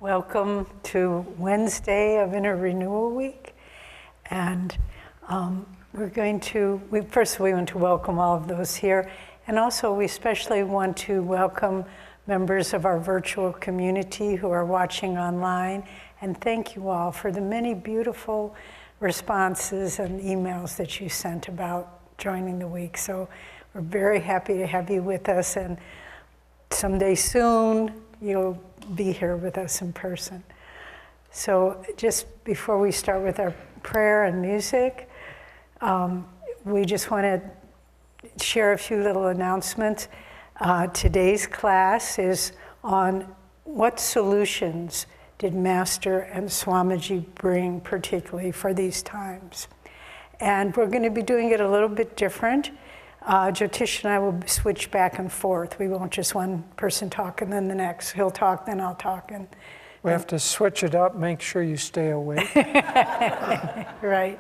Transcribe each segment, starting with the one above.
Welcome to Wednesday of Inner Renewal Week. And we first we want to welcome all of those here. And also we especially want to welcome members of our virtual community who are watching online. And thank you all for the many beautiful responses and emails that you sent about joining the week. So we're very happy to have you with us, and someday soon you'll be here with us in person. So just before we start with our prayer and music, we just want to share a few little announcements. Today's class is on what solutions did Master and Swamiji bring particularly for these times. And we're going to be doing it a little bit different. Jyotish and I will switch back and forth. We won't just one person talk and then the next. He'll talk, then I'll talk. And we have to switch it up, make sure you stay awake. Right.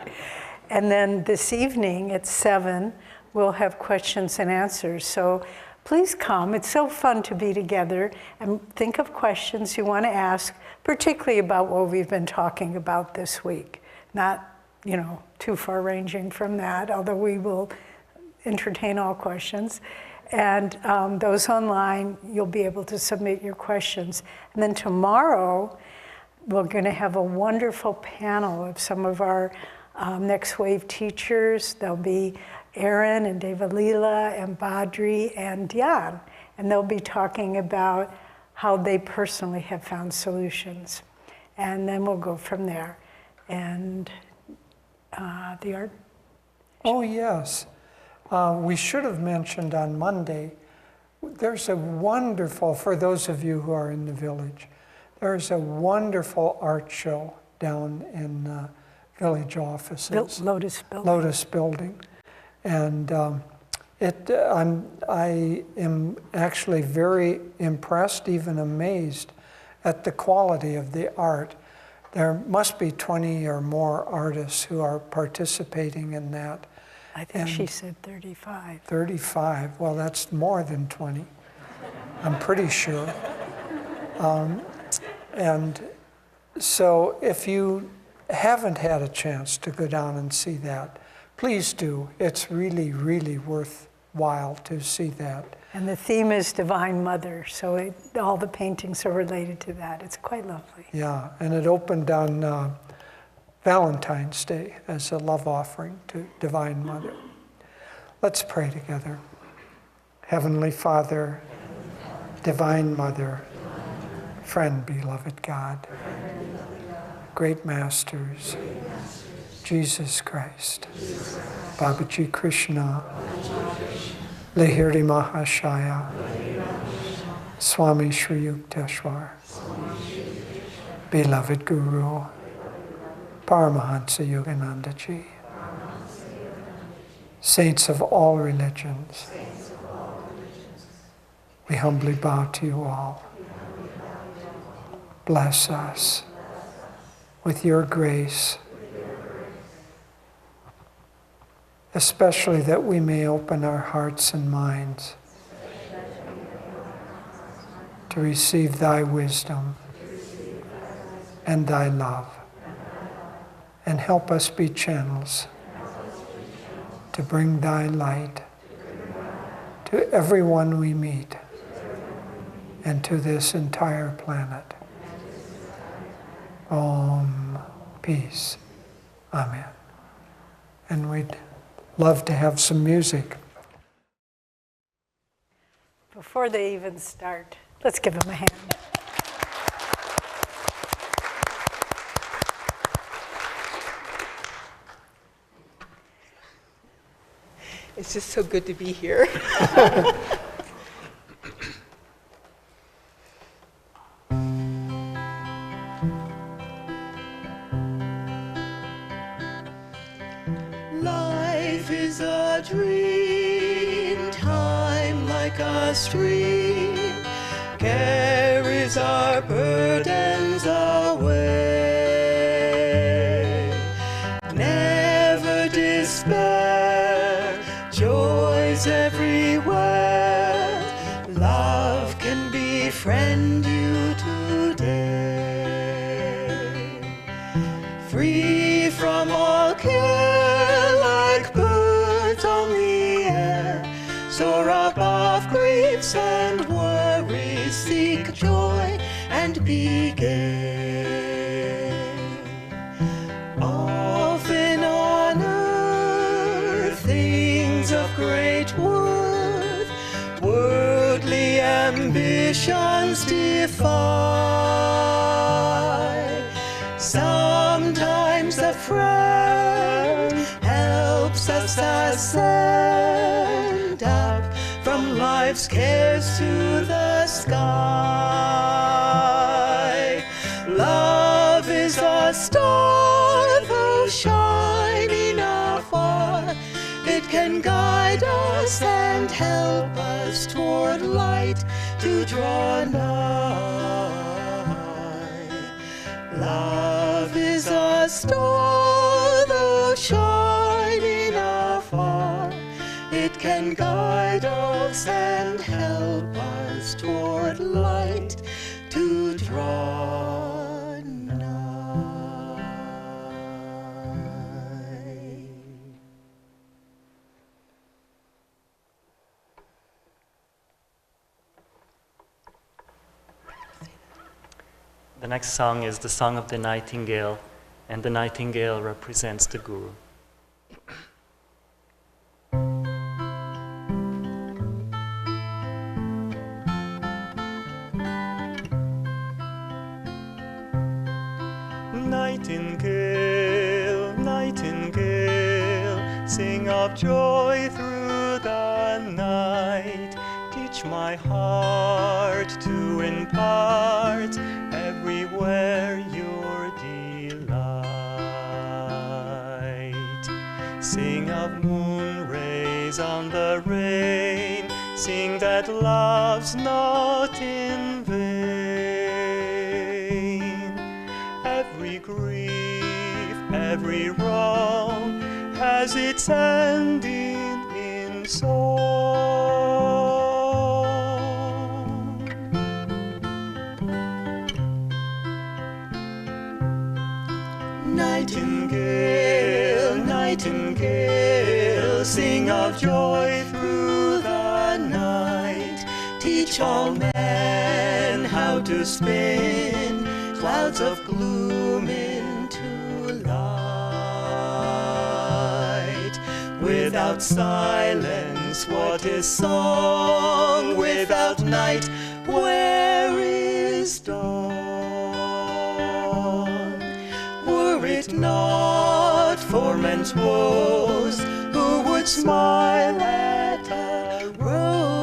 And then this evening at 7, we'll have questions and answers. So please come. It's so fun to be together and think of questions you want to ask, particularly about what we've been talking about this week. Not, too far ranging from that, although we will entertain all questions. And those online, you'll be able to submit your questions. And then tomorrow, we're going to have a wonderful panel of some of our next wave teachers. There'll be Aaron and Devalila and Badri and Dhyan. And they'll be talking about how they personally have found solutions. And then we'll go from there. And the art? Oh, yes. We should have mentioned on Monday, there's a wonderful, for those of you who are in the village, there's a wonderful art show down in village offices. Lotus Building. Lotus Building. And I am actually very impressed, even amazed at the quality of the art. There must be 20 or more artists who are participating in that. I think she said 35. 35, well, that's more than 20, I'm pretty sure. And so if you haven't had a chance to go down and see that, please do. It's really, really worthwhile to see that. And the theme is Divine Mother, so all the paintings are related to that. It's quite lovely. Yeah, and it opened on Valentine's Day as a love offering to Divine Mother. Let's pray together. Heavenly Father, Divine Mother, friend, beloved God, great masters, Jesus Christ, Babaji Krishna, Lahiri Mahashaya, Swami Sri Yukteswar, beloved Guru, Paramhansa Yogananda Ji, saints of all religions, we humbly bow to you all. Bless us with your grace, especially that we may open our hearts and minds to receive thy wisdom and thy love, and help us be channels to bring thy light to everyone we meet and to this entire planet. Om, peace. Amen. And we'd love to have some music. Before they even start, let's give them a hand. It's just so good to be here. Life is a dream, time like a stream, carries our burdens away. Never despair, joys everywhere, love can befriend you today. and be gay. Often on earth things of great worth worldly ambitions defy. Sometimes a friend helps us ascend up from life's cares to the sky. Love is a star, though shining afar. It can guide us and help us toward light to draw nigh. Love is a star, though shining afar. It can guide us and help us toward light to draw nigh. The next song is the Song of the Nightingale, and the nightingale represents the Guru. Nightingale, nightingale, sing of joy through the night. Teach my heart to impart everywhere your delight. Sing of moon rays on the rain, sing that love's not in vain. Every grief, every wrong has its ending in song. Nightingale, nightingale, sing of joy through the night. Teach all men how to spin clouds of gloom into light. Without silence, what is song? Without night, where is dawn? Were it not for men's woes, who would smile at a rose?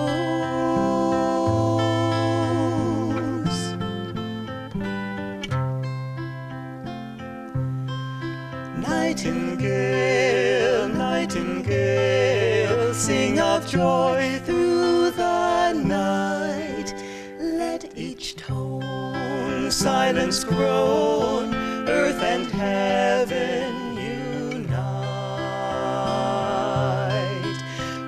Nightingale, nightingale, sing of joy through the night. Let each tone silence groan, earth and heaven unite.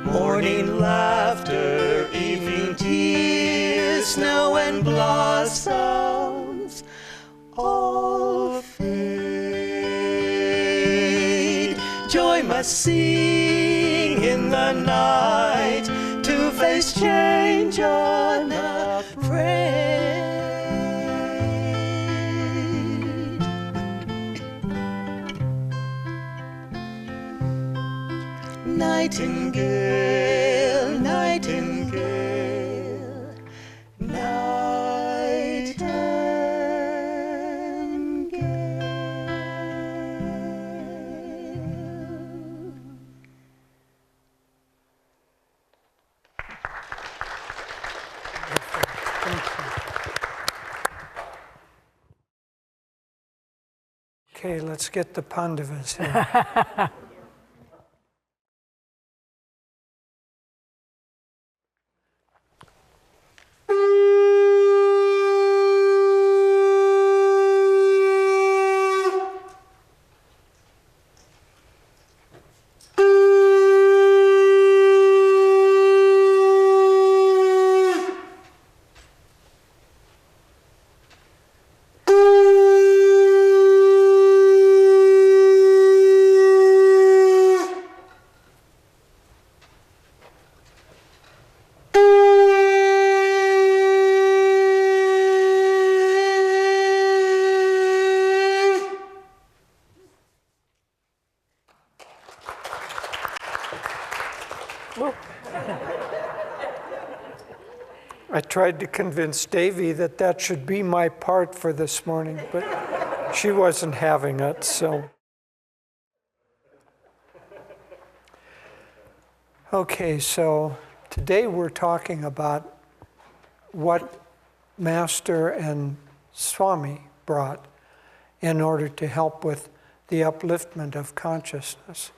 Morning laughter, evening tears, snow and blossoms all fade. Joy must sing in the night to face change unafraid. Nightingale, nightingale, nightingale. Okay, let's get the Pandavas here. I tried to convince Devi that that should be my part for this morning, but she wasn't having it, so. Okay, so today we're talking about what Master and Swami brought in order to help with the upliftment of consciousness.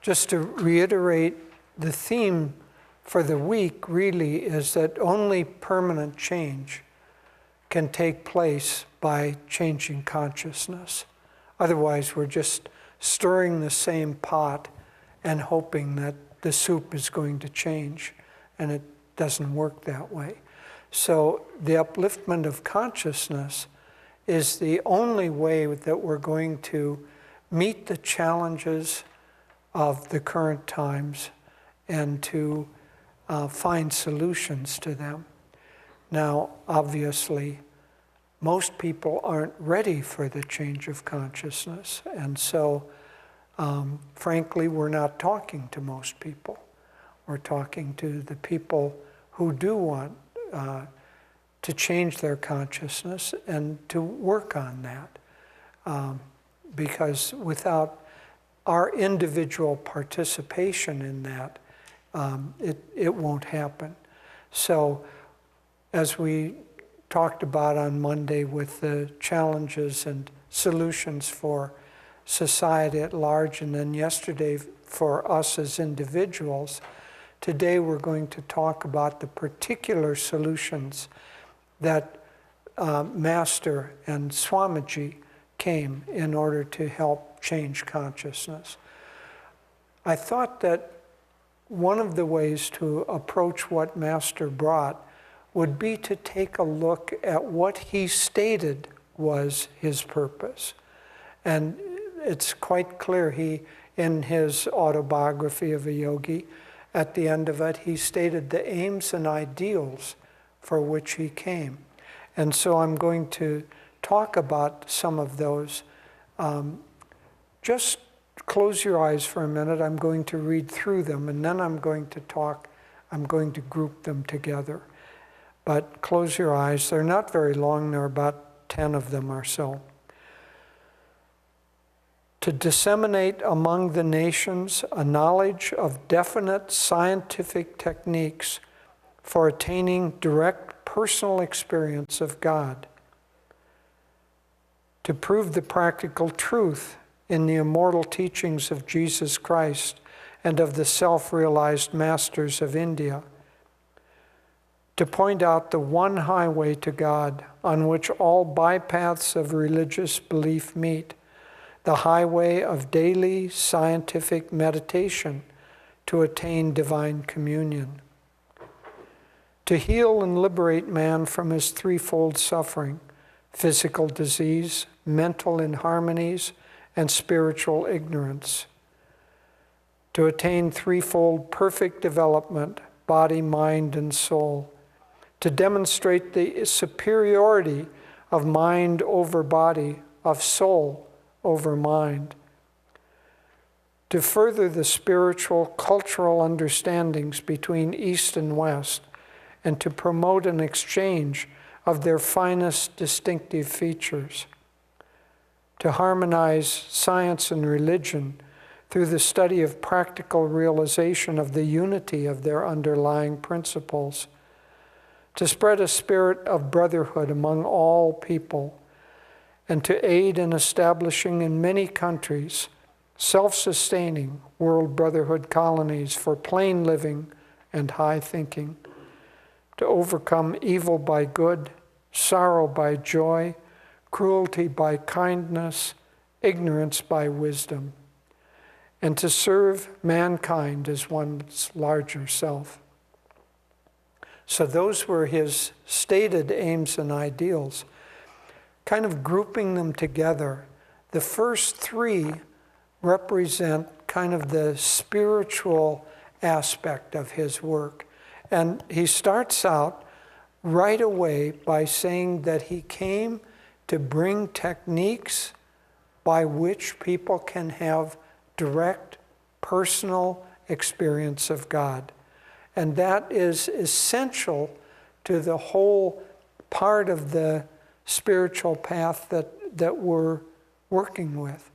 Just to reiterate, the theme for the week really is that only permanent change can take place by changing consciousness. Otherwise, we're just stirring the same pot and hoping that the soup is going to change, and it doesn't work that way. So the upliftment of consciousness is the only way that we're going to meet the challenges of the current times and to find solutions to them. Now, obviously, most people aren't ready for the change of consciousness, and so frankly, we're not talking to most people. We're talking to the people who do want to change their consciousness and to work on that. Because without our individual participation in that, it won't happen. So, as we talked about on Monday with the challenges and solutions for society at large, and then yesterday for us as individuals, today we're going to talk about the particular solutions that Master and Swamiji came in order to help change consciousness. I thought that one of the ways to approach what Master brought would be to take a look at what he stated was his purpose. And it's quite clear, in his Autobiography of a Yogi, at the end of it, he stated the aims and ideals for which he came. And so I'm going to talk about some of those. Just close your eyes for a minute. I'm going to read through them, and then I'm going to group them together. But close your eyes. They're not very long. There are about 10 of them or so. To disseminate among the nations a knowledge of definite scientific techniques for attaining direct personal experience of God. To prove the practical truth in the immortal teachings of Jesus Christ and of the self-realized masters of India. To point out the one highway to God on which all bypaths of religious belief meet, the highway of daily scientific meditation to attain divine communion. To heal and liberate man from his threefold suffering, physical disease, mental inharmonies, and spiritual ignorance. To attain threefold perfect development, body, mind, and soul. To demonstrate the superiority of mind over body, of soul over mind. To further the spiritual, cultural understandings between East and West, and to promote an exchange of their finest distinctive features. To harmonize science and religion through the study of practical realization of the unity of their underlying principles. To spread a spirit of brotherhood among all people, and to aid in establishing in many countries self-sustaining world brotherhood colonies for plain living and high thinking. To overcome evil by good, sorrow by joy, cruelty by kindness, ignorance by wisdom, and to serve mankind as one's larger self. So those were his stated aims and ideals. Kind of grouping them together, the first three represent kind of the spiritual aspect of his work. And he starts out right away by saying that he came to bring techniques by which people can have direct personal experience of God. And that is essential to the whole part of the spiritual path that we're working with.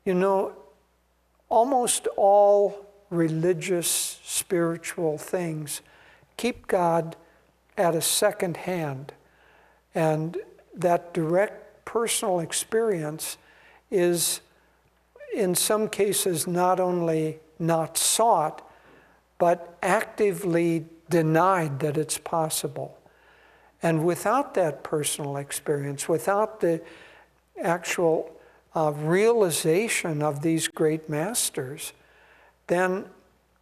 You know, almost all religious, spiritual things keep God at a second hand. And that direct personal experience is, in some cases, not only not sought, but actively denied that it's possible. And without that personal experience, without the actual realization of these great masters, then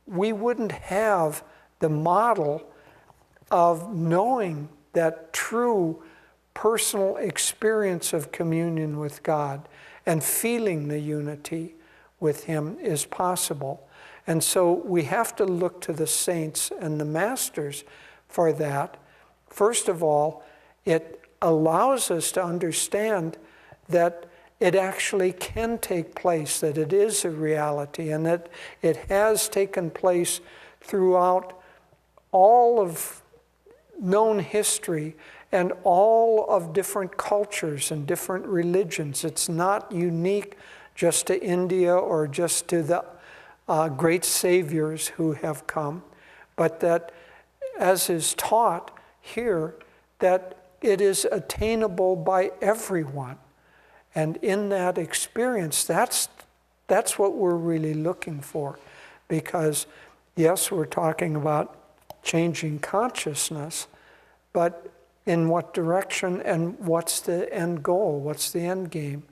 we wouldn't have the model of knowing that true personal experience of communion with God and feeling the unity with Him is possible. And so we have to look to the saints and the masters for that. First of all, it allows us to understand that it actually can take place, that it is a reality, and that it has taken place throughout all of known history and all of different cultures and different religions. It's not unique just to India or just to the great saviors who have come, but that, as is taught here, that it is attainable by everyone. And in that experience, that's what we're really looking for. Because, yes, we're talking about changing consciousness, but in what direction and what's the end goal? What's the end game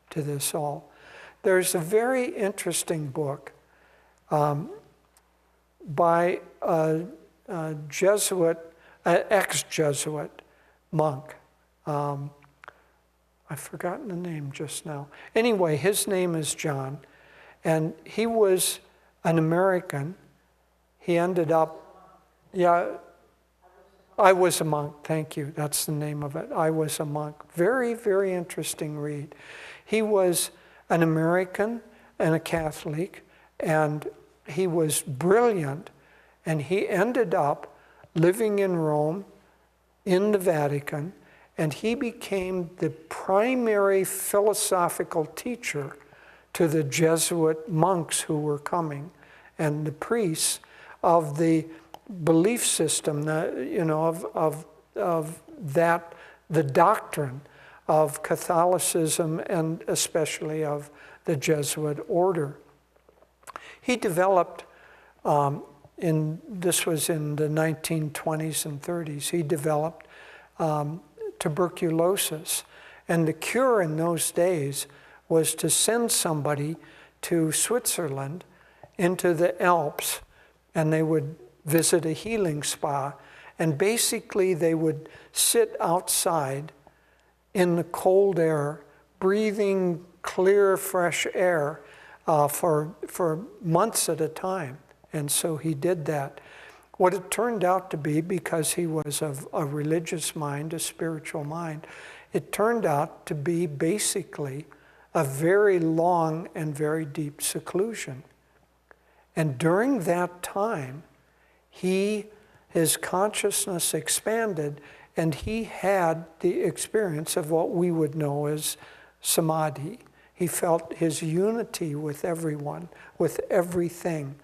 to this all? There's a very interesting book by a Jesuit, ex-Jesuit monk. I've forgotten the name just now. Anyway, his name is John, and he was an American. He ended up, I Was a Monk, thank you, that's the name of it, I Was a Monk. Very, very interesting read. He was an American and a Catholic, and he was brilliant, and he ended up living in Rome, in the Vatican, and he became the primary philosophical teacher to the Jesuit monks who were coming and the priests of the belief system, of that, the doctrine of Catholicism and especially of the Jesuit order. He developed, this was in the 1920s and 30s, he developed tuberculosis. And the cure in those days was to send somebody to Switzerland into the Alps, and they would visit a healing spa, and basically they would sit outside in the cold air, breathing clear, fresh air for months at a time. And so he did that. What it turned out to be, because he was of a religious mind, a spiritual mind, it turned out to be basically a very long and very deep seclusion. And during that time, his consciousness expanded, and he had the experience of what we would know as samadhi. He felt his unity with everyone, with everything.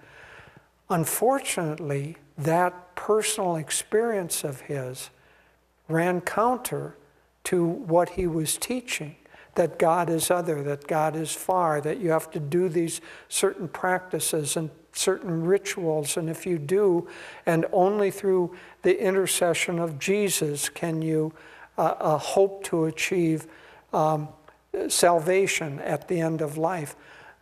Unfortunately, that personal experience of his ran counter to what he was teaching, that God is other, that God is far, that you have to do these certain practices and certain rituals, and if you do, and only through the intercession of Jesus can you hope to achieve salvation at the end of life.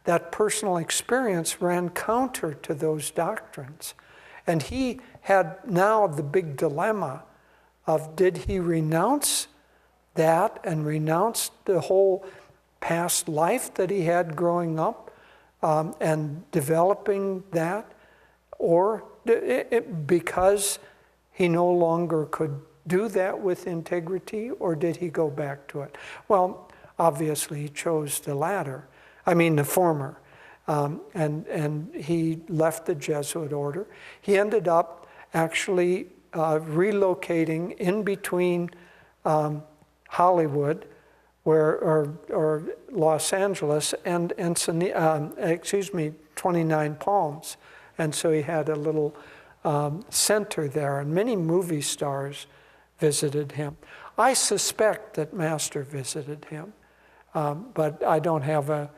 That personal experience ran counter to those doctrines. And he had now the big dilemma of, did he renounce that and renounce the whole past life that he had growing up and developing that, or because he no longer could do that with integrity, or did he go back to it? Well, obviously he chose the former. And he left the Jesuit order. He ended up actually relocating in between Hollywood, or Los Angeles, and 29 Palms. And so he had a little center there, and many movie stars visited him. I suspect that Master visited him, but I don't have a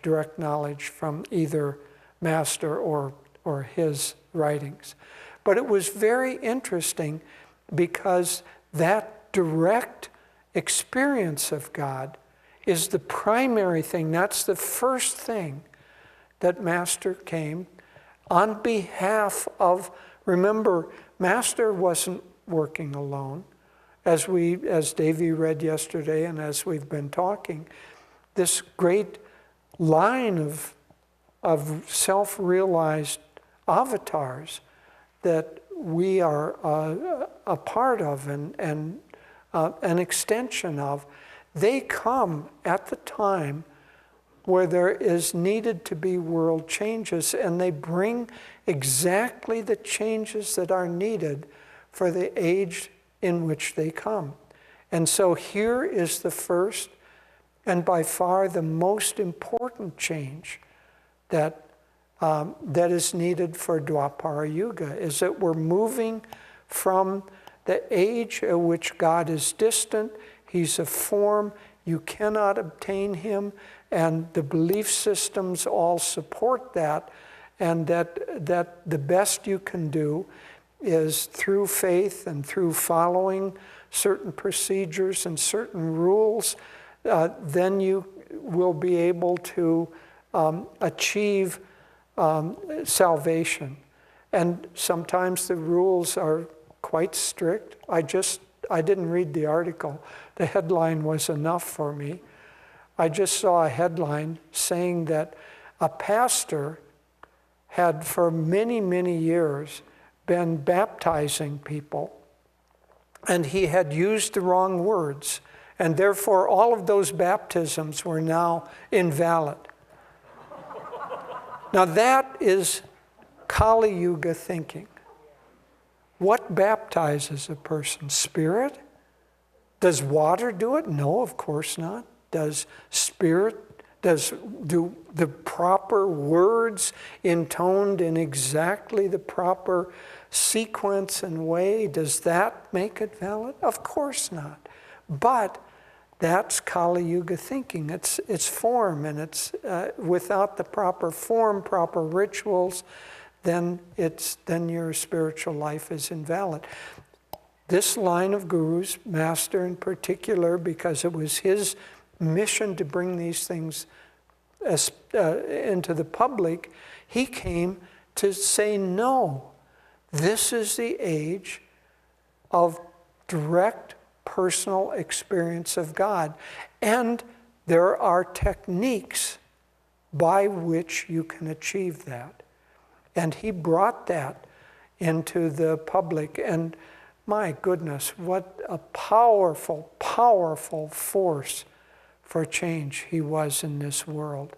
direct knowledge from either Master or his writings. But it was very interesting because that direct experience of God is the primary thing. That's the first thing that Master came on behalf of. Remember, Master wasn't working alone. As Devi read yesterday and as we've been talking, this great line of self-realized avatars that we are a part of and an extension of, they come at the time where there is needed to be world changes, and they bring exactly the changes that are needed for the age in which they come. And so here is the first and by far the most important change that is needed for Dwapara Yuga, is that we're moving from the age at which God is distant, he's a form, you cannot obtain him, and the belief systems all support that, and that the best you can do is through faith and through following certain procedures and certain rules, then you will be able to achieve salvation. And sometimes the rules are quite strict. I didn't read the article. The headline was enough for me. I just saw a headline saying that a pastor had for many, many years been baptizing people, and he had used the wrong words, and therefore all of those baptisms were now invalid. Now that is Kali Yuga thinking. What baptizes a person? Spirit? Does water do it? No, of course not. Does do the proper words intoned in exactly the proper sequence and way, does that make it valid? Of course not. But that's Kali Yuga thinking. It's form, and it's without the proper form, proper rituals, then your spiritual life is invalid. This line of gurus, Master in particular, because it was his mission to bring these things into the public, he came to say, no, this is the age of direct personal experience of God. And there are techniques by which you can achieve that. And he brought that into the public. And my goodness, what a powerful, powerful force for change he was in this world.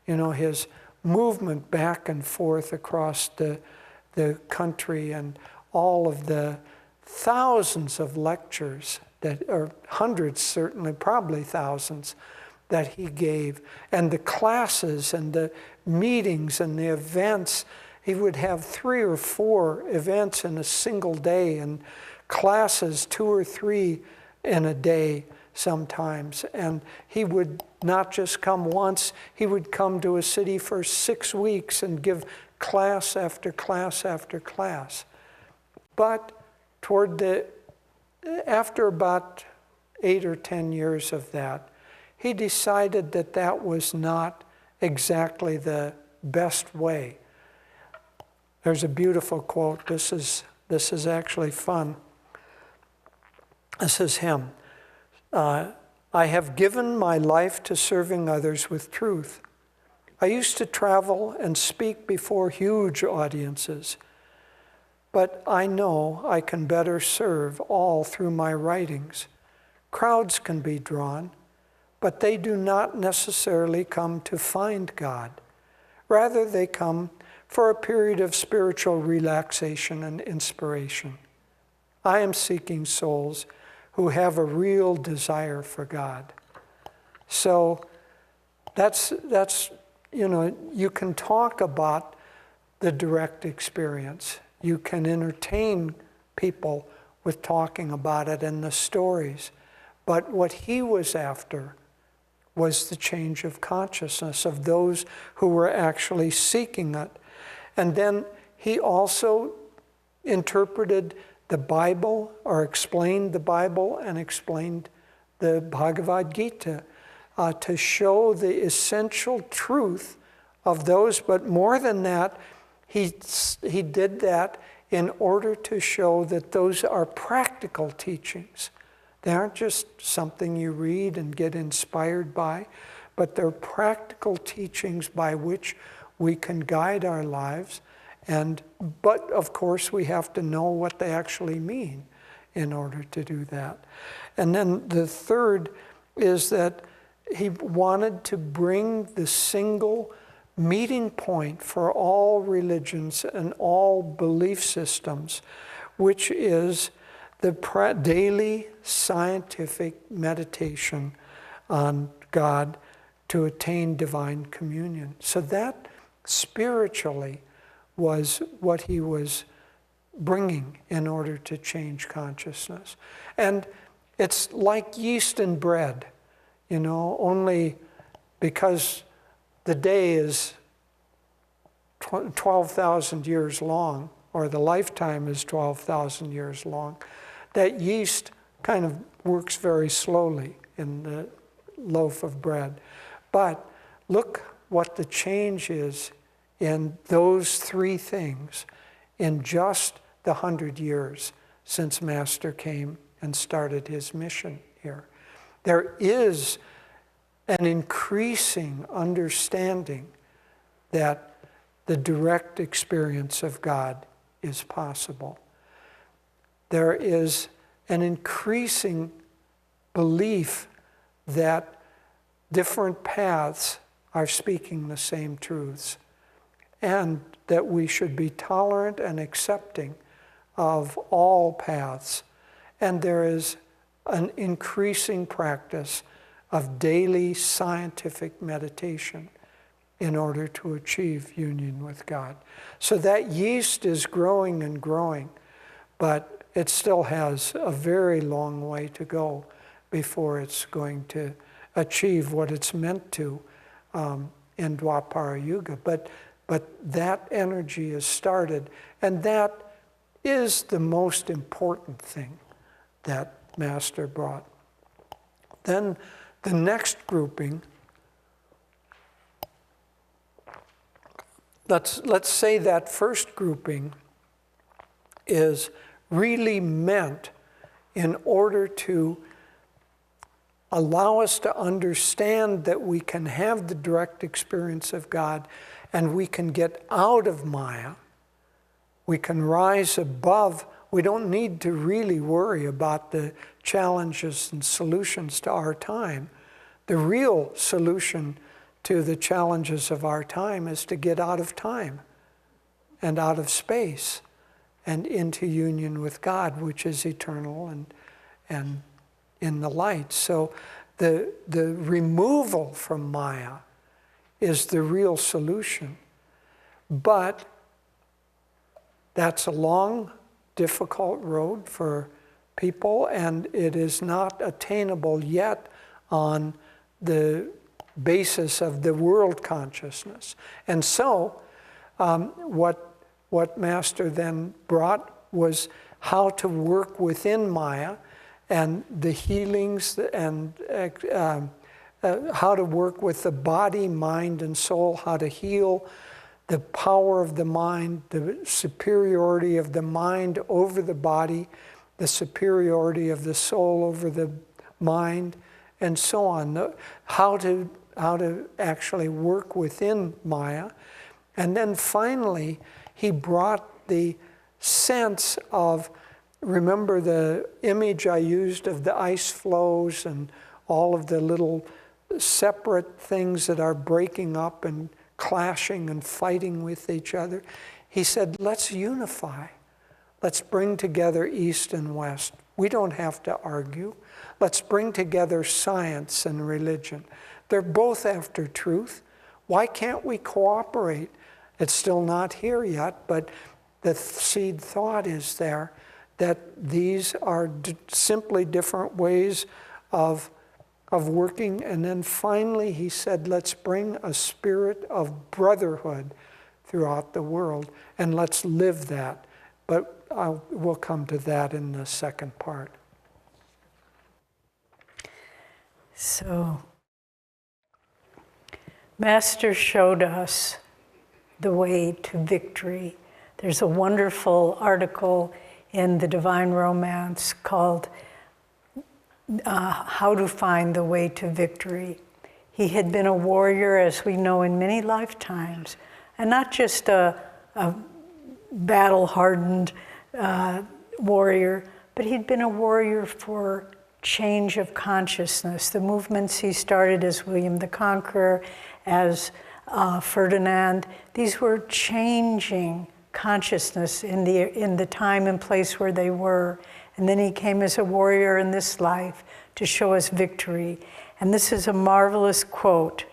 You know, his movement back and forth across the country, and all of the thousands of lectures or hundreds certainly, probably thousands, that he gave, and the classes and the meetings and the events. He would have 3 or 4 events in a single day, and classes 2 or 3 in a day sometimes. And he would not just come once, he would come to a city for 6 weeks and give class after class after class. But after about 8 or 10 years of that, he decided that that was not exactly the best way. There's a beautiful quote. This is actually fun. This is him. I have given my life to serving others with truth. I used to travel and speak before huge audiences, but I know I can better serve all through my writings. Crowds can be drawn, but they do not necessarily come to find God. Rather, they come for a period of spiritual relaxation and inspiration. I am seeking souls who have a real desire for God. So that's you can talk about the direct experience. You can entertain people with talking about it and the stories. But what he was after was the change of consciousness of those who were actually seeking it. And then he also interpreted the Bible, or explained the Bible and explained the Bhagavad Gita to show the essential truth of those. But more than that, he did that in order to show that those are practical teachings. They aren't just something you read and get inspired by, but they're practical teachings by which we can guide our lives. But of course, we have to know what they actually mean in order to do that. And then the third is that he wanted to bring the single meeting point for all religions and all belief systems, which is the daily scientific meditation on God to attain divine communion. So that spiritually was what he was bringing in order to change consciousness. And it's like yeast and bread, only because the day is 12,000 years long, or the lifetime is 12,000 years long, that yeast kind of works very slowly in the loaf of bread. But look what the change is in those three things in just the 100 years since Master came and started his mission here. There is an increasing understanding that the direct experience of God is possible. There is an increasing belief that different paths are speaking the same truths, and that we should be tolerant and accepting of all paths. And there is an increasing practice of daily scientific meditation in order to achieve union with God. So that yeast is growing and growing, but it still has a very long way to go before it's going to achieve what it's meant to in Dwapara Yuga. But that energy is started, and that is the most important thing that Master brought. Then the next grouping, let's say that first grouping is really meant in order to allow us to understand that we can have the direct experience of God and we can get out of Maya. We can rise above. We don't need to really worry about the challenges and solutions to our time. The real solution to the challenges of our time is to get out of time and out of space and into union with God, which is eternal and in the light. So the removal from Maya is the real solution. But that's a long, difficult road for people, and it is not attainable yet on the basis of the world consciousness. And so what Master then brought was how to work within Maya and the healings and how to work with the body, mind, and soul, how to heal the power of the mind, the superiority of the mind over the body, the superiority of the soul over the mind, and so on. How to actually work within Maya. And then finally, he brought the sense of, remember the image I used of the ice flows and all of the little separate things that are breaking up and clashing and fighting with each other. He said, let's unify. Let's bring together East and West. We don't have to argue. Let's bring together science and religion. They're both after truth. Why can't we cooperate? It's still not here yet, but the seed thought is there that these are simply different ways of working. And then finally he said, let's bring a spirit of brotherhood throughout the world, and let's live that. But we'll come to that in the second part. So, Master showed us the way to victory. There's a wonderful article in the Divine Romance called How to Find the Way to Victory. He had been a warrior, as we know, in many lifetimes, and not just a battle-hardened warrior, but he'd been a warrior for change of consciousness. The movements he started as William the Conqueror, as Ferdinand, these were changing consciousness in the time and place where they were. And then he came as a warrior in this life to show us victory. And this is a marvelous quote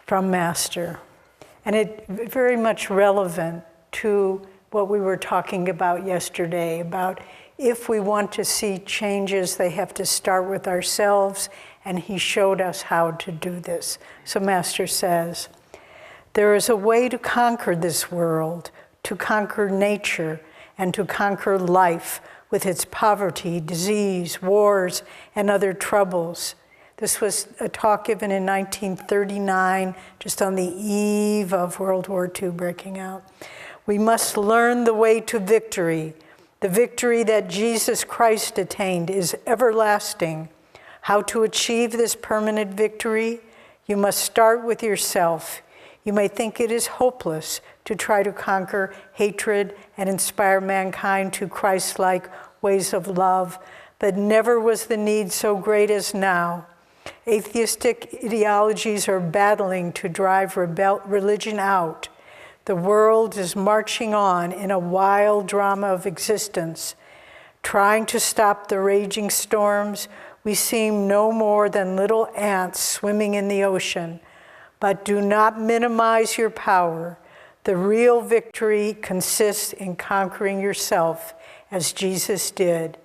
from Master. And it's very much relevant to what we were talking about yesterday, about if we want to see changes, they have to start with ourselves, and he showed us how to do this. So Master says, there is a way to conquer this world, to conquer nature, and to conquer life with its poverty, disease, wars, and other troubles. This was a talk given in 1939, just on the eve of World War II breaking out. We must learn the way to victory. The victory that Jesus Christ attained is everlasting. How to achieve this permanent victory? You must start with yourself. You may think it is hopeless to try to conquer hatred and inspire mankind to Christ-like ways of love, but never was the need so great as now. Atheistic ideologies are battling to drive religion out. The world is marching on in a wild drama of existence. Trying to stop the raging storms, we seem no more than little ants swimming in the ocean. But do not minimize your power. The real victory consists in conquering yourself, as Jesus did.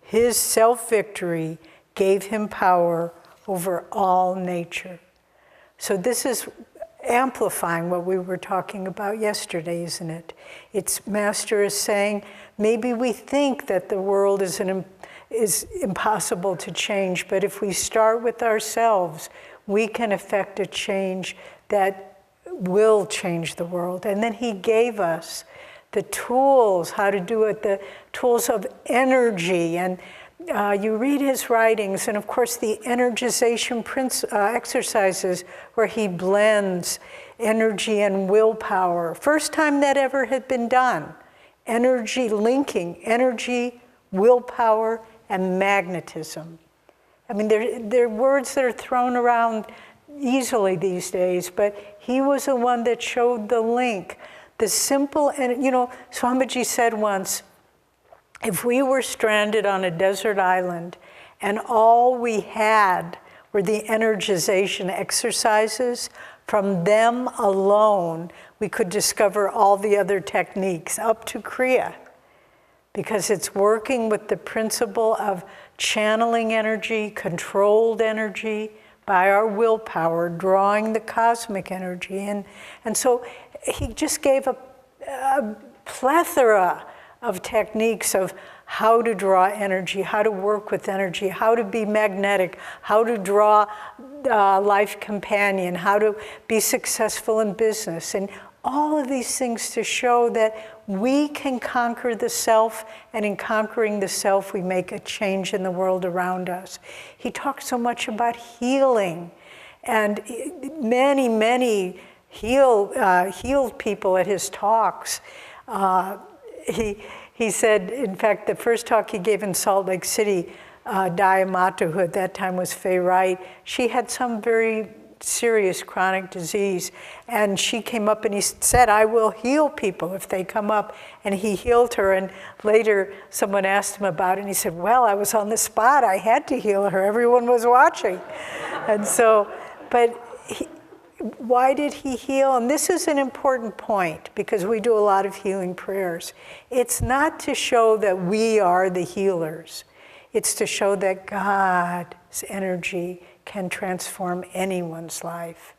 His self-victory gave him power over all nature. So this is amplifying what we were talking about yesterday, isn't it? It's Master is saying, maybe we think that the world is impossible to change, but if we start with ourselves, we can effect a change that will change the world. And then he gave us the tools, how to do it, the tools of energy. And you read his writings, and of course the energization exercises where he blends energy and willpower. First time that ever had been done. Energy linking, energy, willpower, and magnetism. I mean, they're words that are thrown around easily these days, but he was the one that showed the link. The simple, and you know, Swamiji said once, if we were stranded on a desert island and all we had were the energization exercises, from them alone, we could discover all the other techniques up to Kriya, because it's working with the principle of channeling energy, controlled energy by our willpower, drawing the cosmic energy. And so he just gave a plethora of techniques of how to draw energy, how to work with energy, how to be magnetic, how to draw life companion, how to be successful in business, and all of these things to show that we can conquer the self, and in conquering the self, we make a change in the world around us. He talked so much about healing, and many healed people at his talks. He said, in fact, the first talk he gave in Salt Lake City, Dayamata, who at that time was Faye Wright, she had some very serious chronic disease. And she came up and he said, I will heal people if they come up. And he healed her. And later someone asked him about it and he said, well, I was on the spot. I had to heal her. Everyone was watching. And so, but why did he heal? And this is an important point because we do a lot of healing prayers. It's not to show that we are the healers. It's to show that God's energy can transform anyone's life.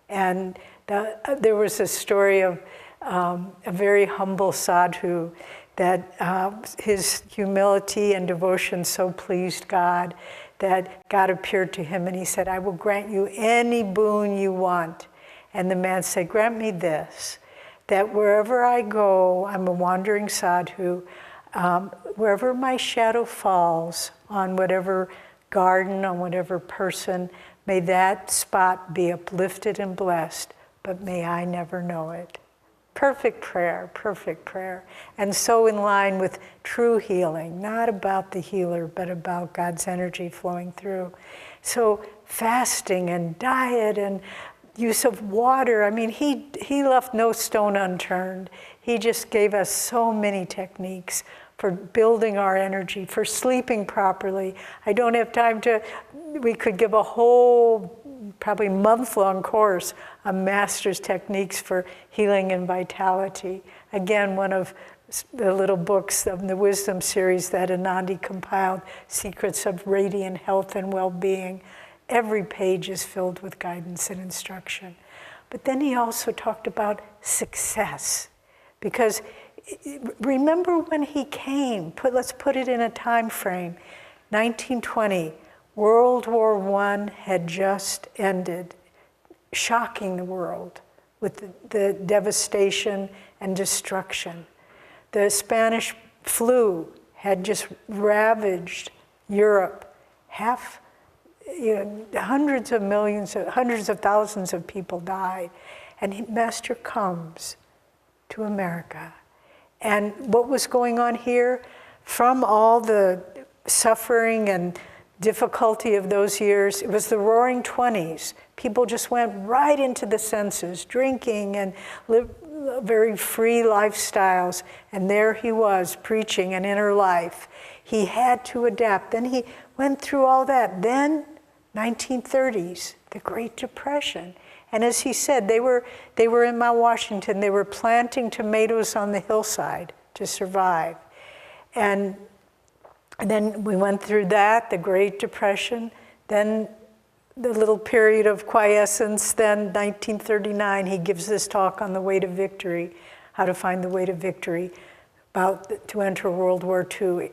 And there was a story of a very humble sadhu that his humility and devotion so pleased God that God appeared to him and he said, I will grant you any boon you want. And the man said, grant me this, that wherever I go, I'm a wandering sadhu, wherever my shadow falls on whatever garden, on whatever person, may that spot be uplifted and blessed, but may I never know it. Perfect prayer, perfect prayer. And so in line with true healing, not about the healer, but about God's energy flowing through. So fasting and diet and use of water, I mean, he left no stone unturned. He just gave us so many techniques for building our energy, for sleeping properly. I don't have time we could give a whole probably month-long course on master's techniques for healing and vitality. Again, one of the little books of the wisdom series that Ananda compiled, Secrets of Radiant Health and Well-Being. Every page is filled with guidance and instruction. But then he also talked about success. Because remember when he came, let's put it in a time frame, 1920, World War I had just ended, shocking the world with the devastation and destruction. The Spanish flu had just ravaged Europe. Hundreds of thousands of people died. And Master comes to America. And what was going on here? From all the suffering and difficulty of those years, it was the roaring 20s. People just went right into the senses, drinking and very free lifestyles. And there he was, preaching an inner life. He had to adapt. Then he went through all that. Then, 1930s, the Great Depression. And as he said, they were in Mount Washington. They were planting tomatoes on the hillside to survive. And then we went through that, the Great Depression, then the little period of quiescence, then 1939, he gives this talk on the way to victory, how to find the way to victory, to enter World War II.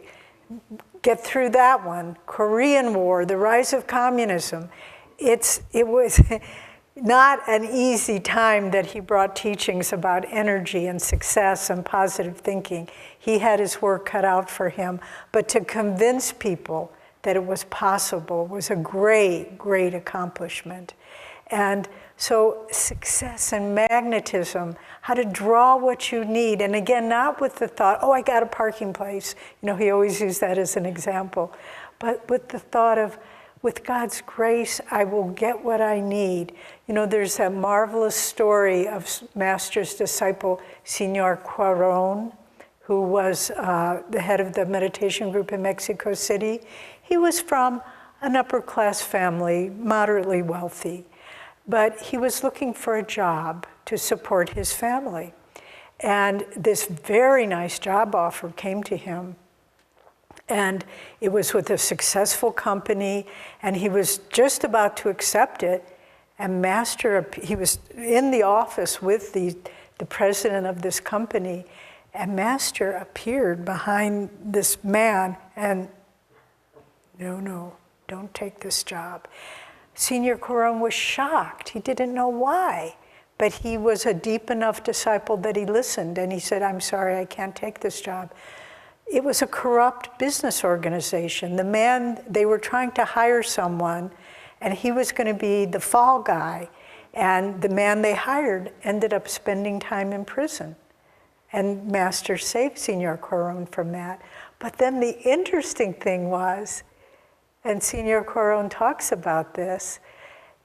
Get through that one, Korean War, the rise of communism. It was not an easy time that he brought teachings about energy and success and positive thinking. He had his work cut out for him, but to convince people that it was possible was a great, great accomplishment. And so success and magnetism, how to draw what you need. And again, not with the thought, oh, I got a parking place. He always used that as an example. But with the thought of, with God's grace, I will get what I need. There's that marvelous story of Master's disciple, Senor Cuaron, who was the head of the meditation group in Mexico City. He was from an upper-class family, moderately wealthy, but he was looking for a job to support his family. And this very nice job offer came to him. And it was with a successful company, and he was just about to accept it. And he was in the office with the president of this company, and Master appeared behind this man and, no, don't take this job. Senor Cuaron was shocked. He didn't know why, but he was a deep enough disciple that he listened, and he said, I'm sorry, I can't take this job. It was a corrupt business organization. They were trying to hire someone, and he was going to be the fall guy. And the man they hired ended up spending time in prison. And Master saved Senor Cuaron from that. But then the interesting thing was, and Senor Cuaron talks about this,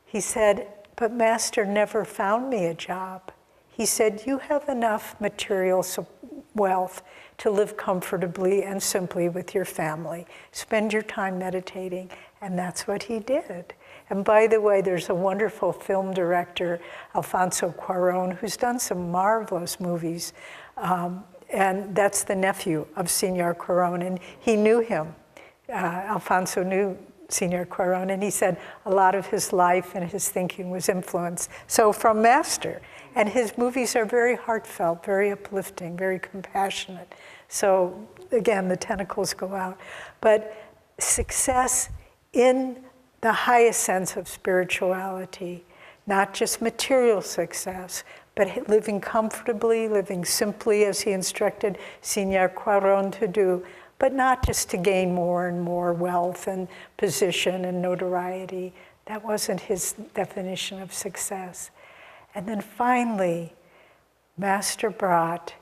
he said, but Master never found me a job. He said, you have enough material wealth to live comfortably and simply with your family. Spend your time meditating. And that's what he did. And by the way, there's a wonderful film director, Alfonso Cuarón, who's done some marvelous movies. And that's the nephew of Señor Cuarón. And he knew him. Alfonso knew Señor Cuarón. And he said a lot of his life and his thinking was influenced. So from Master. And his movies are very heartfelt, very uplifting, very compassionate. So again, the tentacles go out. But success in the highest sense of spirituality, not just material success, but living comfortably, living simply as he instructed Señor Cuarón to do, but not just to gain more and more wealth and position and notoriety. That wasn't his definition of success. And then finally, Master brought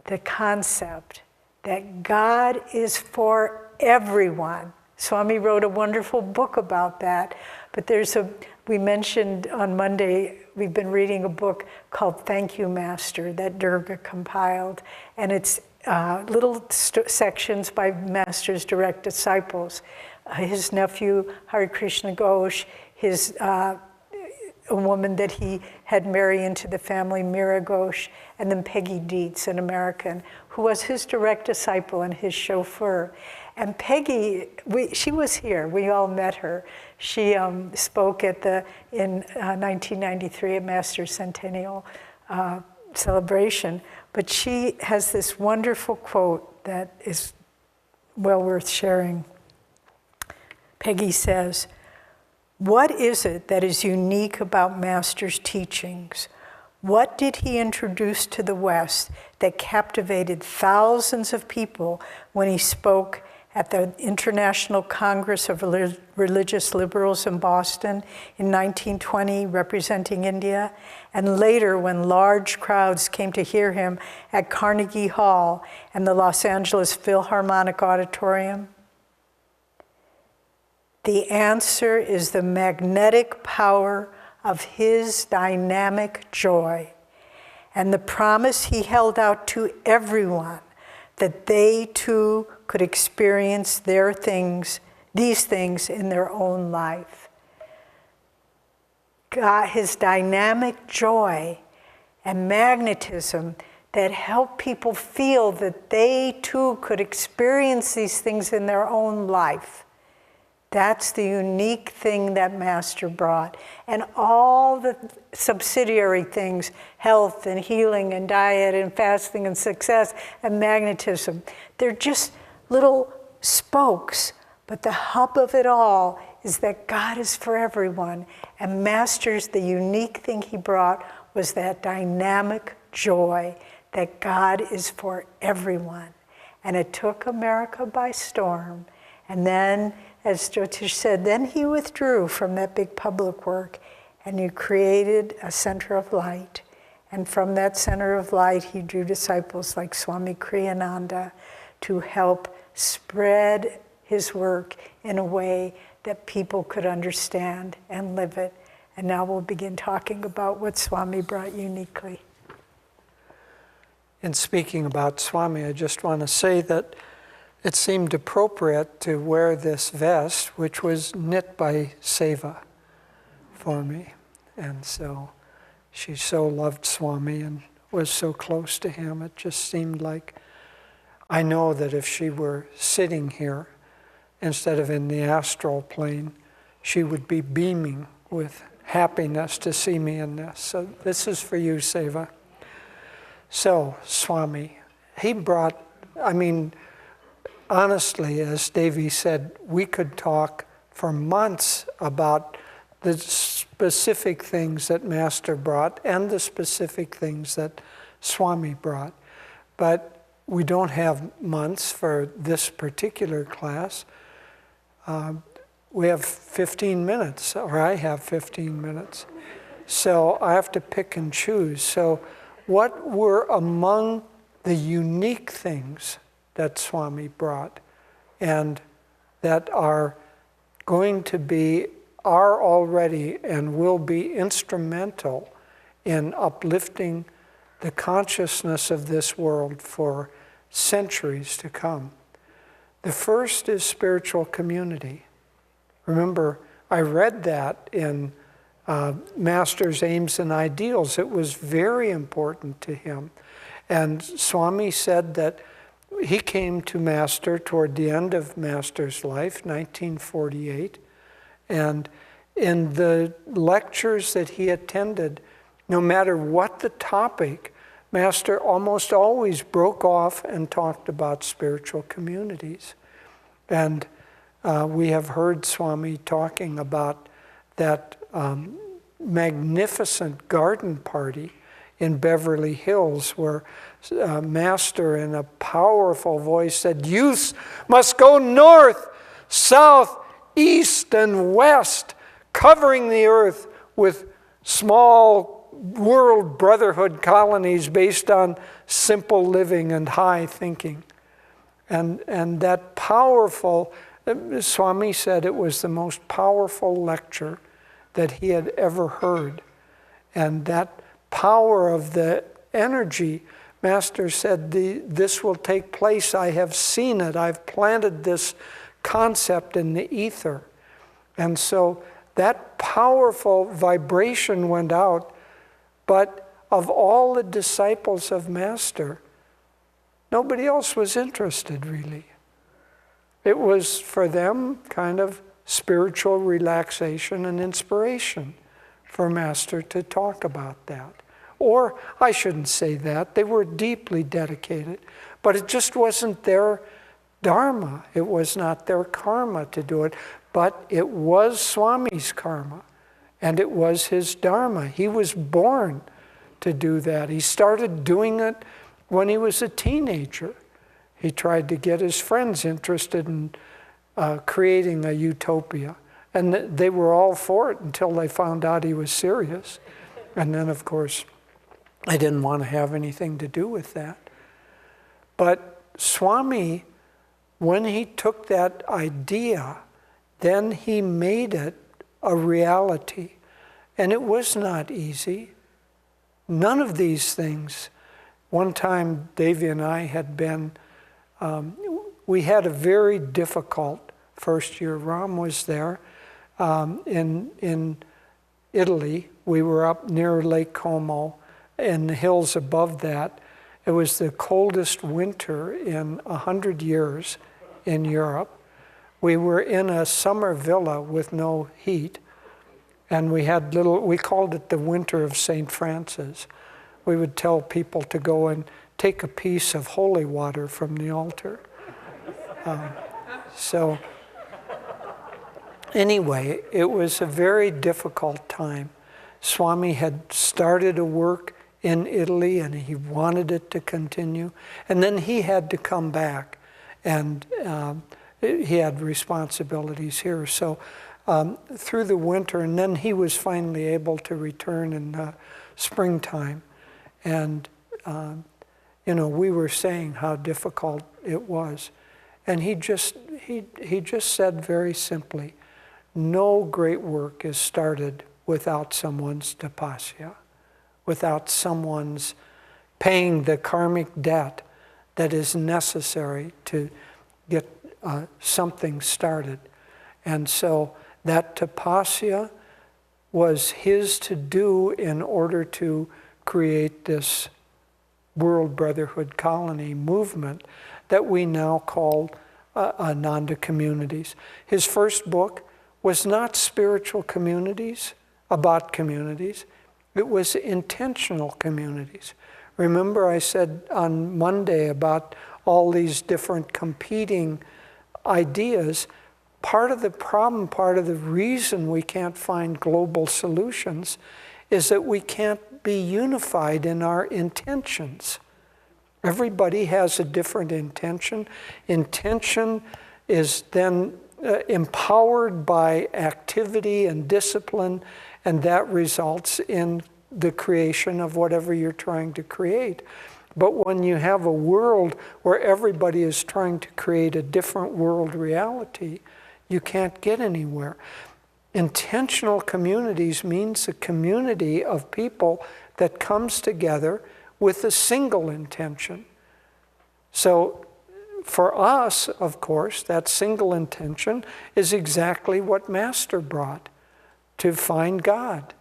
the concept that God is for everyone. Swami wrote a wonderful book about that, but we mentioned on Monday, we've been reading a book called Thank You, Master, that Durga compiled, and it's little sections by Master's direct disciples. His nephew, Hare Krishna Ghosh, a woman that he had married into the family, Mira Ghosh, and then Peggy Dietz, an American, who was his direct disciple and his chauffeur. And Peggy, she was here. We all met her. She spoke in 1993 at Master's Centennial celebration. But she has this wonderful quote that is well worth sharing. Peggy says, "What is it that is unique about Master's teachings? What did he introduce to the West that captivated thousands of people when he spoke at the International Congress of Religious Liberals in Boston in 1920, representing India, and later when large crowds came to hear him at Carnegie Hall and the Los Angeles Philharmonic Auditorium? The answer is the magnetic power of his dynamic joy and the promise he held out to everyone that they too could experience these things in their own life. God, his dynamic joy and magnetism that help people feel that they too could experience these things in their own life. That's the unique thing that Master brought. And all the subsidiary things, health and healing and diet and fasting and success and magnetism, they're just little spokes. But the hub of it all is that God is for everyone. And Master's, the unique thing he brought was that dynamic joy that God is for everyone. And it took America by storm. And then, as Jyotish said, then he withdrew from that big public work and he created a center of light. And from that center of light, he drew disciples like Swami Kriyananda to help spread his work in a way that people could understand and live it. And now we'll begin talking about what Swami brought uniquely. In speaking about Swami, I just want to say that it seemed appropriate to wear this vest, which was knit by Seva for me. And so she so loved Swami and was so close to him. It just seemed like, I know that if she were sitting here instead of in the astral plane, she would be beaming with happiness to see me in this. So this is for you, Seva. So, Swami, he brought, honestly, as Devi said, we could talk for months about the specific things that Master brought and the specific things that Swami brought. But we don't have months for this particular class. We have 15 minutes, or I have 15 minutes. So I have to pick and choose. So what were among the unique things that Swami brought and that are going to be are already and will be instrumental in uplifting the consciousness of this world for centuries to come. The first is spiritual community. Remember, I read that in Master's Aims and Ideals. It was very important to him. And Swami said that he came to Master toward the end of Master's life, 1948. And in the lectures that he attended, no matter what the topic, Master almost always broke off and talked about spiritual communities. And we have heard Swami talking about that magnificent garden party in Beverly Hills where Master in a powerful voice said, "Youth must go north, south, east, and west, covering the earth with small world brotherhood colonies based on simple living and high thinking." And that powerful, Swami said it was the most powerful lecture that he had ever heard. And that power of the energy, Master said, this will take place. I have seen it. I've planted this concept in the ether. And so that powerful vibration went out. But of all the disciples of Master, nobody else was interested, really. It was for them kind of spiritual relaxation and inspiration for Master to talk about that. Or, I shouldn't say that, they were deeply dedicated, but it just wasn't their dharma. It was not their karma to do it, but it was Swami's karma, and it was his dharma. He was born to do that. He started doing it when he was a teenager. He tried to get his friends interested in creating a utopia. And they were all for it until they found out he was serious. And then, of course, I didn't want to have anything to do with that. But Swami, when he took that idea, then he made it a reality. And it was not easy. None of these things. One time, Devi and I had been, we had a very difficult first year. Ram was there in Italy. We were up near Lake Como in the hills above that. It was the coldest winter in 100 years in Europe. We were in a summer villa with no heat. And we had we called it the winter of St. Francis. We would tell people to go and take a piece of holy water from the altar. So anyway, it was a very difficult time. Swami had started a work in Italy and he wanted it to continue. And then he had to come back and he had responsibilities here. So through the winter, and then he was finally able to return in springtime. And, we were saying how difficult it was. And he just said very simply, no great work is started without someone's tapasya, without someone's paying the karmic debt that is necessary to get something started. And so that tapasya was his to do in order to create this World Brotherhood Colony movement that we now call Ananda Communities. His first book was not spiritual communities, about communities. It was intentional communities. Remember I said on Monday about all these different competing ideas. Part of the problem, part of the reason we can't find global solutions is that we can't be unified in our intentions. Everybody has a different intention. Intention is then empowered by activity and discipline, and that results in the creation of whatever you're trying to create. But when you have a world where everybody is trying to create a different world reality, you can't get anywhere. intentional communities means a community of people that comes together with a single intention. So for us, of course, that single intention is exactly what Master brought, to find God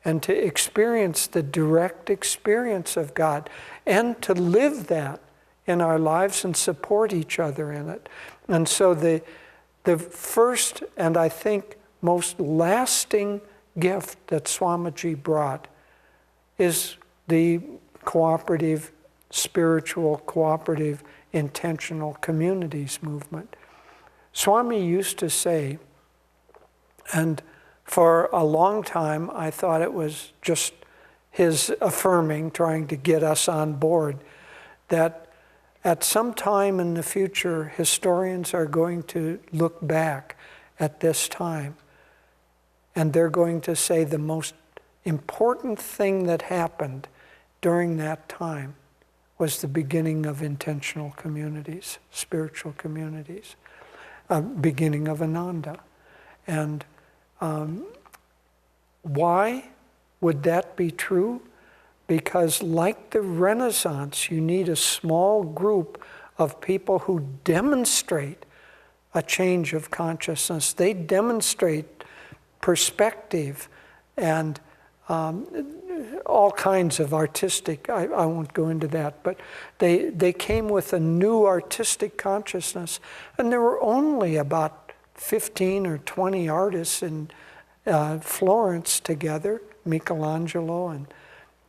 and to experience the direct experience of God and to live that in our lives and support each other in it. And so the first and I think most lasting gift that Swamiji brought is the cooperative, spiritual, cooperative, intentional communities movement. Swami used to say, and for a long time I thought it was just his affirming, trying to get us on board, that at some time in the future, historians are going to look back at this time and they're going to say the most important thing that happened during that time was the beginning of intentional communities, spiritual communities, beginning of Ananda. And why would that be true? Because like the Renaissance, you need a small group of people who demonstrate a change of consciousness. They demonstrate perspective and all kinds of artistic, I won't go into that, but they came with a new artistic consciousness. And there were only about 15 or 20 artists in Florence together, Michelangelo and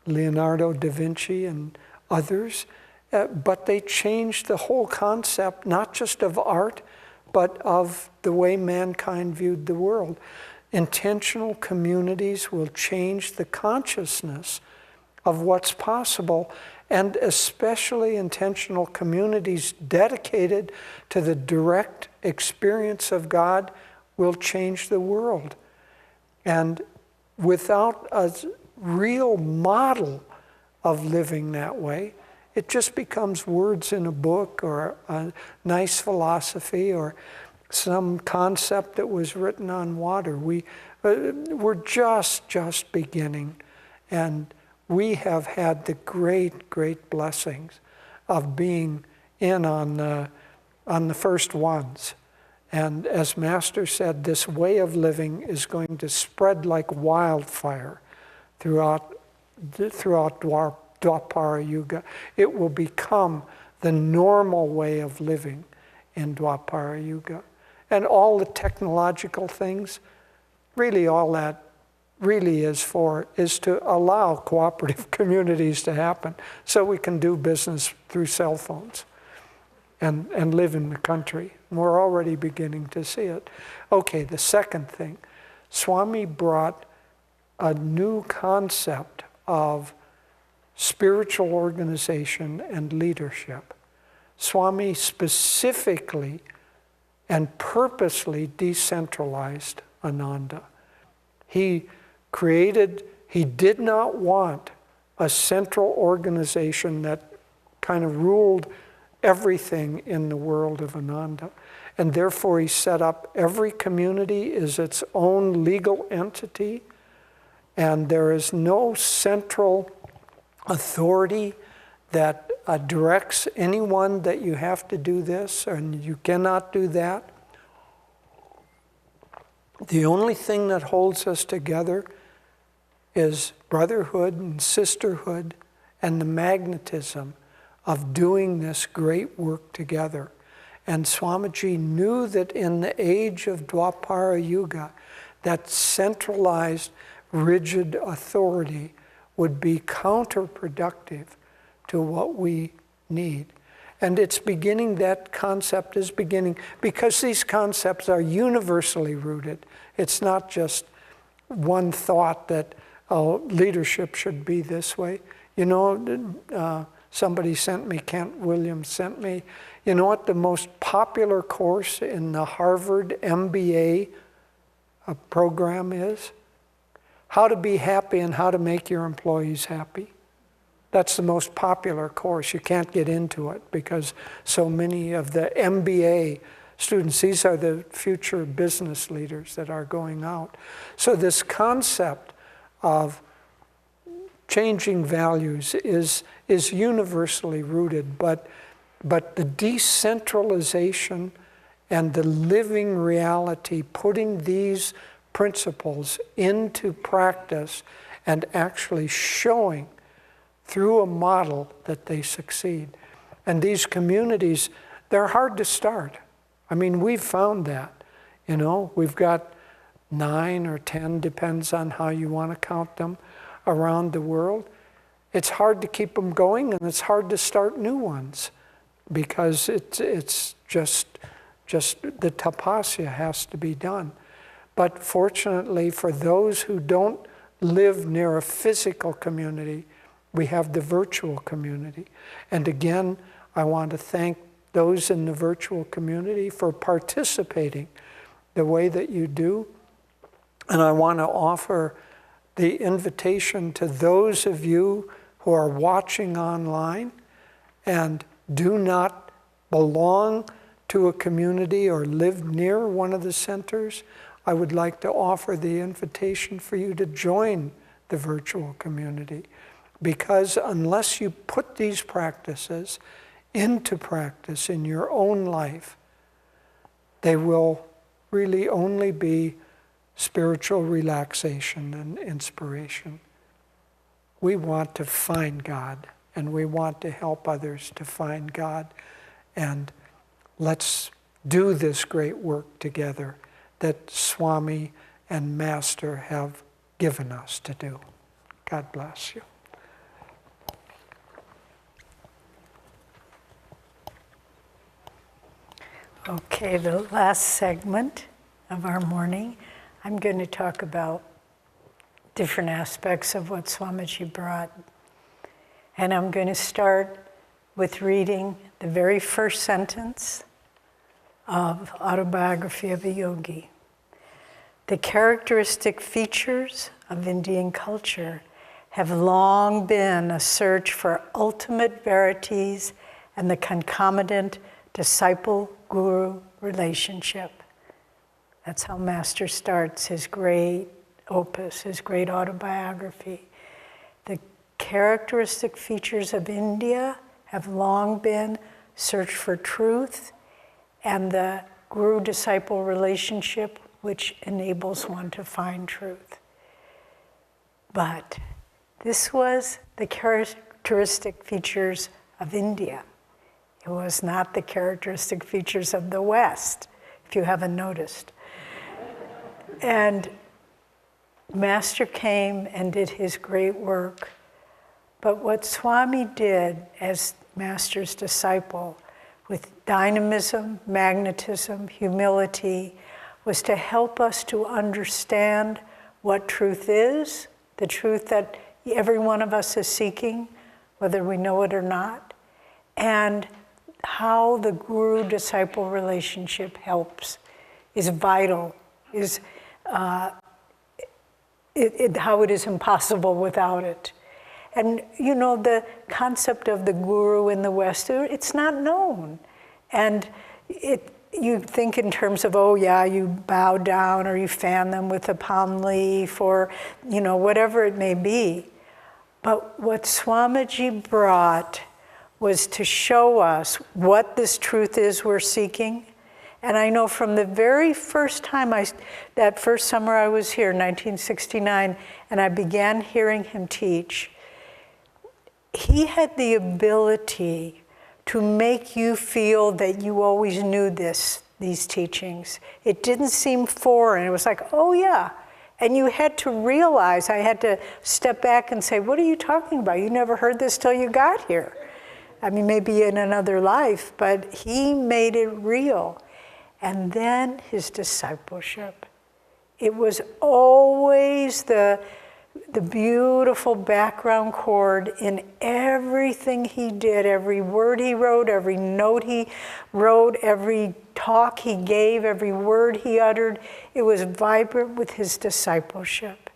Leonardo da Vinci and others, but they changed the whole concept, not just of art, but of the way mankind viewed the world. Intentional communities will change the consciousness of what's possible, and especially intentional communities dedicated to the direct experience of God will change the world. And without a real model of living that way, it just becomes words in a book or a nice philosophy or some concept that was written on water. We're just beginning, and we have had the great blessings of being in on the first ones. And as Master said, this way of living is going to spread like wildfire throughout Dwapara Yuga. It will become the normal way of living in Dwapara Yuga. And all the technological things, really all that really is to allow cooperative communities to happen so we can do business through cell phones and live in the country. And we're already beginning to see it. Okay, the second thing, Swami brought a new concept of spiritual organization and leadership. Swami specifically and purposely decentralized Ananda. He did not want a central organization that kind of ruled everything in the world of Ananda. And therefore he set up every community is its own legal entity, and there is no central authority that directs anyone that you have to do this and you cannot do that. The only thing that holds us together is brotherhood and sisterhood and the magnetism of doing this great work together. And Swamiji knew that in the age of Dwapara Yuga, that centralized, rigid authority would be counterproductive to what we need. And it's beginning, that concept is beginning, because these concepts are universally rooted. It's not just one thought that, leadership should be this way. You know, somebody sent me, Kent Williams sent me, you know what the most popular course in the Harvard MBA program is? How to be happy and how to make your employees happy. That's the most popular course. You can't get into it because so many of the MBA students. These are the future business leaders that are going out. So this concept of changing values is universally rooted, but the decentralization and the living reality, putting these principles into practice and actually showing through a model that they succeed. And these communities, they're hard to start. I mean, we've found that. You know, we've got 9 or 10, depends on how you want to count them, around the world. It's hard to keep them going, and it's hard to start new ones because it's just the tapasya has to be done. But fortunately, for those who don't live near a physical community, we have the virtual community. And again, I want to thank those in the virtual community for participating the way that you do. And I want to offer the invitation to those of you who are watching online and do not belong to a community or live near one of the centers. I would like to offer the invitation for you to join the virtual community, because unless you put these practices into practice in your own life, they will really only be spiritual relaxation and inspiration. We want to find God, and we want to help others to find God, and let's do this great work together that Swami and Master have given us to do. God bless you. Okay, the last segment of our morning, I'm going to talk about different aspects of what Swamiji brought. And I'm going to start with reading the very first sentence of Autobiography of a Yogi. The characteristic features of Indian culture have long been a search for ultimate verities and the concomitant disciple-guru relationship. That's how Master starts his great opus, his great autobiography. The characteristic features of India have long been search for truth and the guru-disciple relationship, which enables one to find truth. But this was the characteristic features of India. It was not the characteristic features of the West, if you haven't noticed. And Master came and did his great work. But what Swami did as Master's disciple, with dynamism, magnetism, humility, was to help us to understand what truth is, the truth that every one of us is seeking, whether we know it or not, and how the guru-disciple relationship helps, is vital, is how it is impossible without it. And you know, the concept of the guru in the West, it's not known. And you think in terms of, oh yeah, you bow down or you fan them with a palm leaf or, you know, whatever it may be. But what Swamiji brought was to show us what this truth is we're seeking. And I know from the very first time, that first summer I was here, 1969, and I began hearing him teach, he had the ability to make you feel that you always knew these teachings. It didn't seem foreign. It was like, oh yeah. And you had to realize, I had to step back and say, what are you talking about? You never heard this till you got here. I mean, maybe in another life, but he made it real. And then his discipleship. It was always the beautiful background chord in everything he did, every word he wrote, every note he wrote, every talk he gave, every word he uttered. It was vibrant with his discipleship.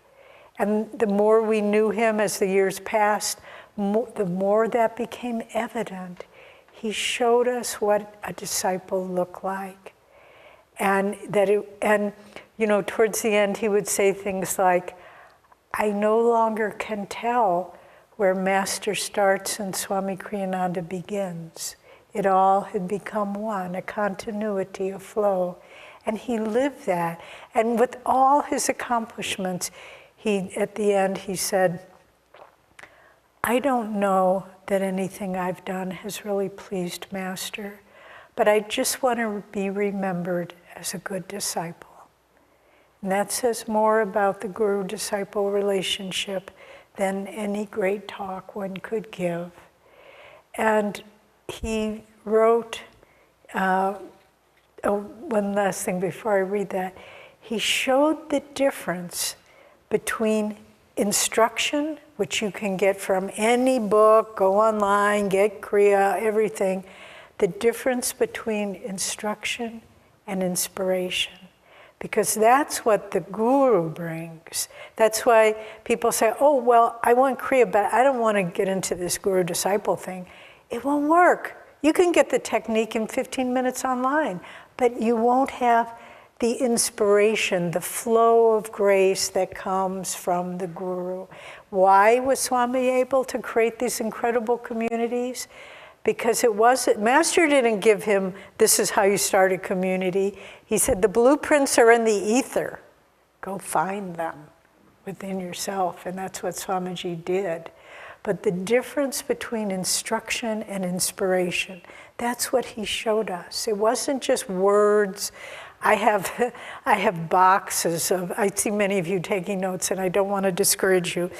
And the more we knew him as the years passed, the more that became evident. He showed us what a disciple looked like. And towards the end, he would say things like, I no longer can tell where Master starts and Swami Kriyananda begins. It all had become one, a continuity, a flow. And he lived that. And with all his accomplishments, at the end, he said, I don't know that anything I've done has really pleased Master, but I just want to be remembered as a good disciple. And that says more about the guru-disciple relationship than any great talk one could give. And he wrote, one last thing before I read that, he showed the difference between instruction, which you can get from any book, go online, get Kriya, everything, the difference between instruction and inspiration. Because that's what the guru brings. That's why people say, oh, well, I want Kriya, but I don't want to get into this guru-disciple thing. It won't work. You can get the technique in 15 minutes online, but you won't have the inspiration, the flow of grace that comes from the guru. Why was Swami able to create these incredible communities? Because Master didn't give him, this is how you start a community. He said, the blueprints are in the ether. Go find them within yourself. And that's what Swamiji did. But the difference between instruction and inspiration, that's what he showed us. It wasn't just words. I have boxes of, I see many of you taking notes, and I don't want to discourage you,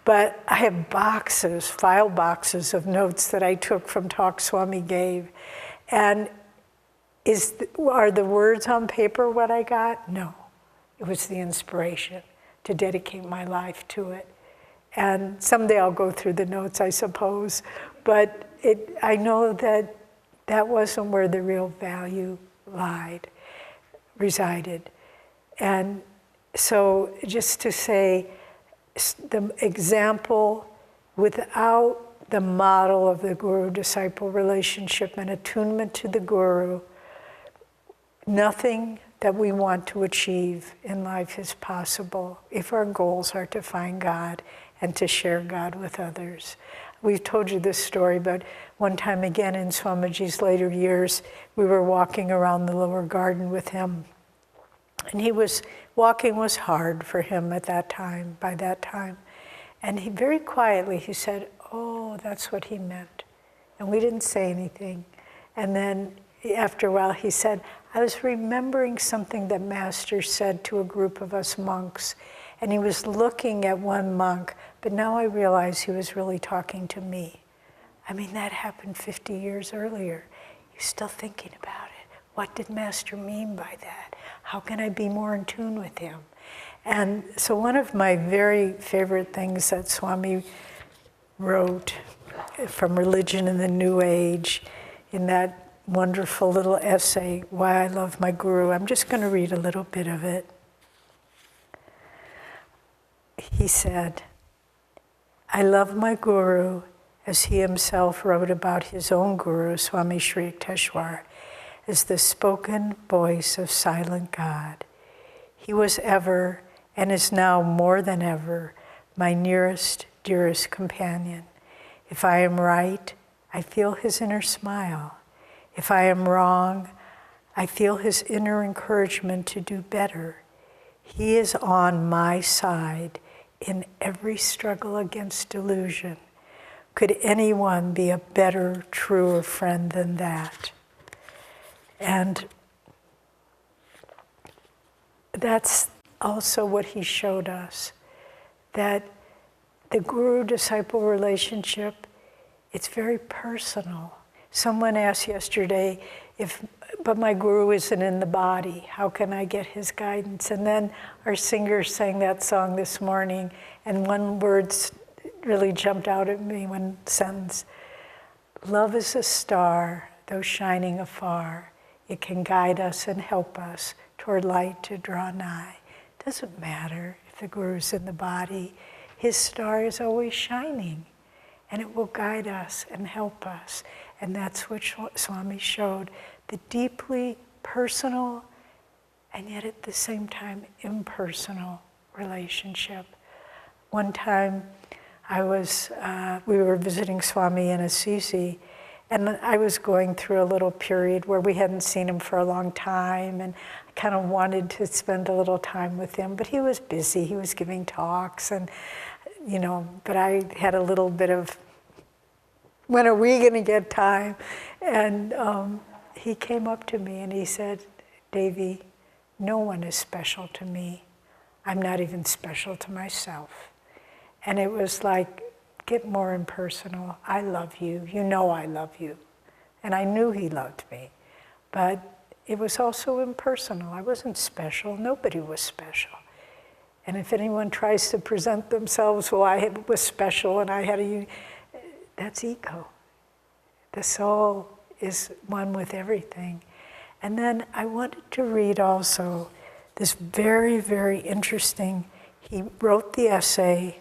but I have boxes, file boxes of notes that I took from talks Swami gave. And are the words on paper what I got? No. It was the inspiration to dedicate my life to it. And someday I'll go through the notes, I suppose, but I know that that wasn't where the real value resided. And so just to say, the example without the model of the guru-disciple relationship and attunement to the guru, nothing that we want to achieve in life is possible if our goals are to find God and to share God with others. We've told you this story, but one time again in Swamiji's later years, we were walking around the lower garden with him. And walking was hard for him by that time. And he very quietly, he said, oh, that's what he meant. And we didn't say anything. And then after a while he said, I was remembering something that Master said to a group of us monks. And he was looking at one monk, but now I realize he was really talking to me. I mean, that happened 50 years earlier. You're still thinking about it. What did Master mean by that? How can I be more in tune with him? And so one of my very favorite things that Swami wrote from Religion in the New Age, in that wonderful little essay, Why I Love My Guru, I'm just going to read a little bit of it. He said, I love my Guru, as he himself wrote about his own Guru, Swami Sri Yukteswar, as the spoken voice of silent God. He was ever, and is now more than ever, my nearest, dearest companion. If I am right, I feel his inner smile. If I am wrong, I feel his inner encouragement to do better. He is on my side in every struggle against delusion. Could anyone be a better, truer friend than that? And that's also what he showed us, that the guru-disciple relationship, it's very personal. Someone asked yesterday, but my guru isn't in the body, how can I get his guidance? And then our singer sang that song this morning, and one word really jumped out at me, one sentence. Love is a star, though shining afar. It can guide us and help us toward light to draw nigh. Doesn't matter if the guru's in the body. His star is always shining, and it will guide us and help us. And that's what Swami showed, the deeply personal and yet at the same time impersonal relationship. One time we were visiting Swami in Assisi, and I was going through a little period where we hadn't seen him for a long time, and I kind of wanted to spend a little time with him, but he was busy, he was giving talks, and but I had a little bit of, when are we going to get time? And he came up to me and he said, Devi, no one is special to me. I'm not even special to myself. And it was like, get more impersonal. I love you. You know I love you. And I knew he loved me. But it was also impersonal. I wasn't special. Nobody was special. And if anyone tries to present themselves, well, I was special and I had that's ego. The soul is one with everything. And then I wanted to read also this very, very interesting, he wrote the essay,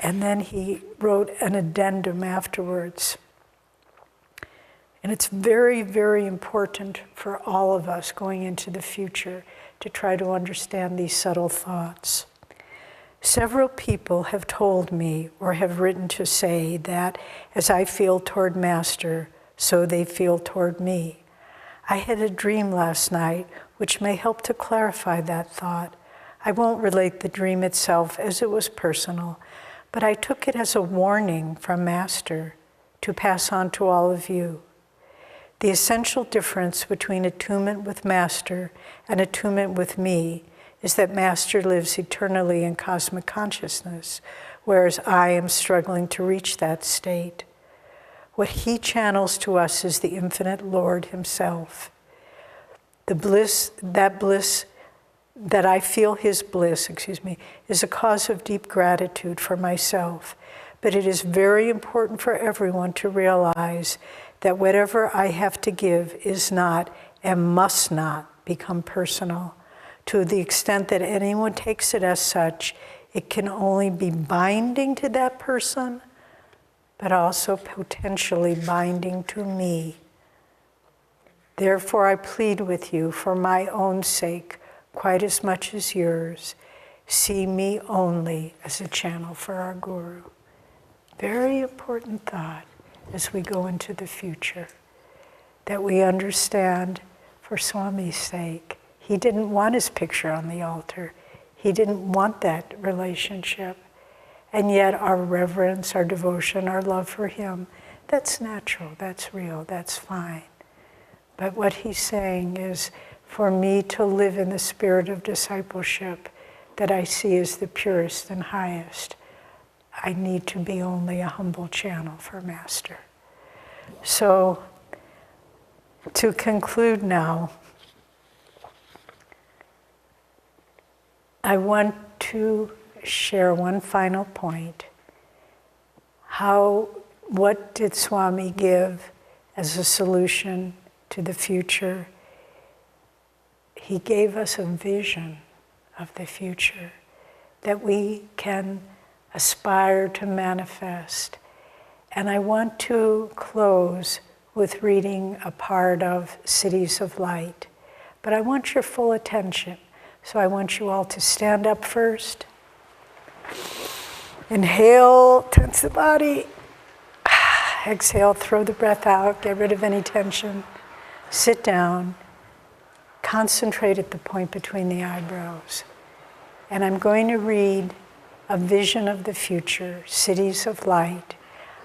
and then he wrote an addendum afterwards. And it's very, very important for all of us going into the future to try to understand these subtle thoughts. Several people have told me or have written to say that as I feel toward Master, so they feel toward me. I had a dream last night which may help to clarify that thought. I won't relate the dream itself as it was personal, but I took it as a warning from Master to pass on to all of you. The essential difference between attunement with Master and attunement with me is that Master lives eternally in cosmic consciousness, whereas I am struggling to reach that state. What he channels to us is the infinite Lord himself. That I feel his bliss, is a cause of deep gratitude for myself. But it is very important for everyone to realize that whatever I have to give is not and must not become personal. To the extent that anyone takes it as such, it can only be binding to that person, but also potentially binding to me. Therefore, I plead with you for my own sake, quite as much as yours, see me only as a channel for our Guru. Very important thought as we go into the future, that we understand for Swami's sake. He didn't want his picture on the altar. He didn't want that relationship. And yet our reverence, our devotion, our love for him, that's natural, that's real, that's fine. But what he's saying is, for me to live in the spirit of discipleship that I see as the purest and highest, I need to be only a humble channel for Master. So, to conclude now, I want to share one final point. What did Swami give as a solution to the future? He gave us a vision of the future that we can aspire to manifest. And I want to close with reading a part of Cities of Light. But I want your full attention. So I want you all to stand up first. Inhale, tense the body. Exhale, throw the breath out, get rid of any tension. Sit down. Concentrate at the point between the eyebrows. And I'm going to read a vision of the future, Cities of Light.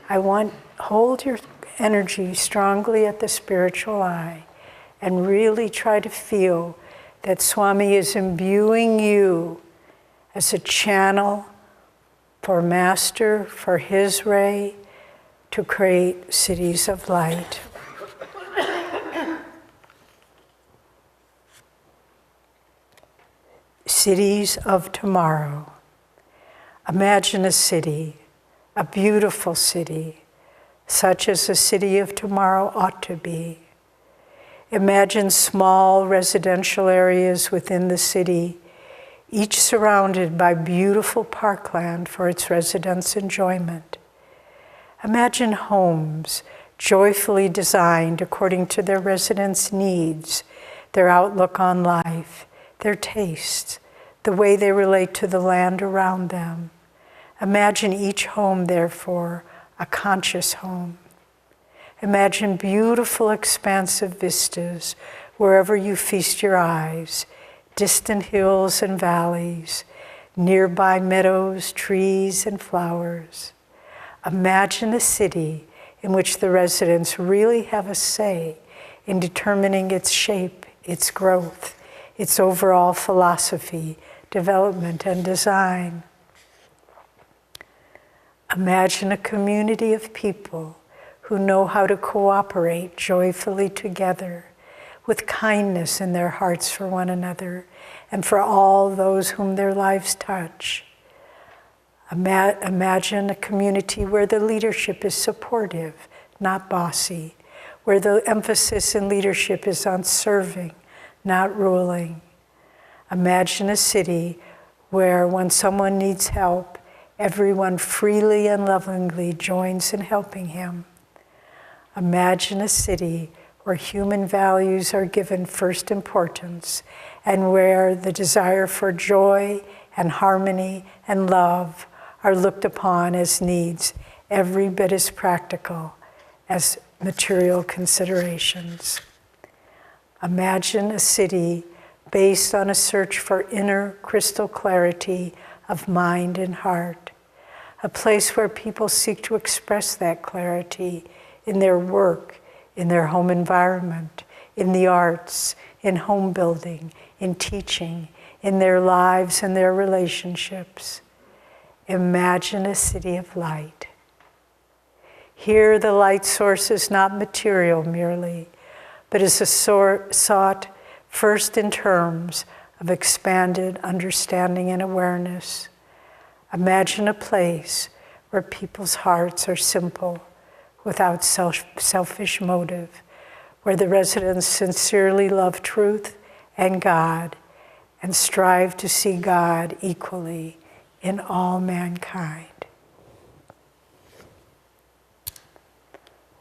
Hold your energy strongly at the spiritual eye and really try to feel that Swami is imbuing you as a channel for Master, for his ray, to create cities of light. Cities of tomorrow. Imagine a city, a beautiful city, such as the city of tomorrow ought to be. Imagine small residential areas within the city, each surrounded by beautiful parkland for its residents' enjoyment. Imagine homes joyfully designed according to their residents' needs, their outlook on life, their tastes, the way they relate to the land around them. Imagine each home, therefore, a conscious home. Imagine beautiful, expansive vistas wherever you feast your eyes, distant hills and valleys, nearby meadows, trees, and flowers. Imagine a city in which the residents really have a say in determining its shape, its growth, its overall philosophy, development, and design. Imagine a community of people who know how to cooperate joyfully together, with kindness in their hearts for one another and for all those whom their lives touch. Imagine a community where the leadership is supportive, not bossy, where the emphasis in leadership is on serving, not ruling. Imagine a city where when someone needs help, everyone freely and lovingly joins in helping him. Imagine a city where human values are given first importance and where the desire for joy and harmony and love are looked upon as needs every bit as practical as material considerations. Imagine a city based on a search for inner crystal clarity of mind and heart, a place where people seek to express that clarity in their work, in their home environment, in the arts, in home building, in teaching, in their lives and their relationships. Imagine a city of light. Here the light source is not material merely, but is sought first in terms of expanded understanding and awareness. Imagine a place where people's hearts are simple, without selfish motive, where the residents sincerely love truth and God and strive to see God equally in all mankind.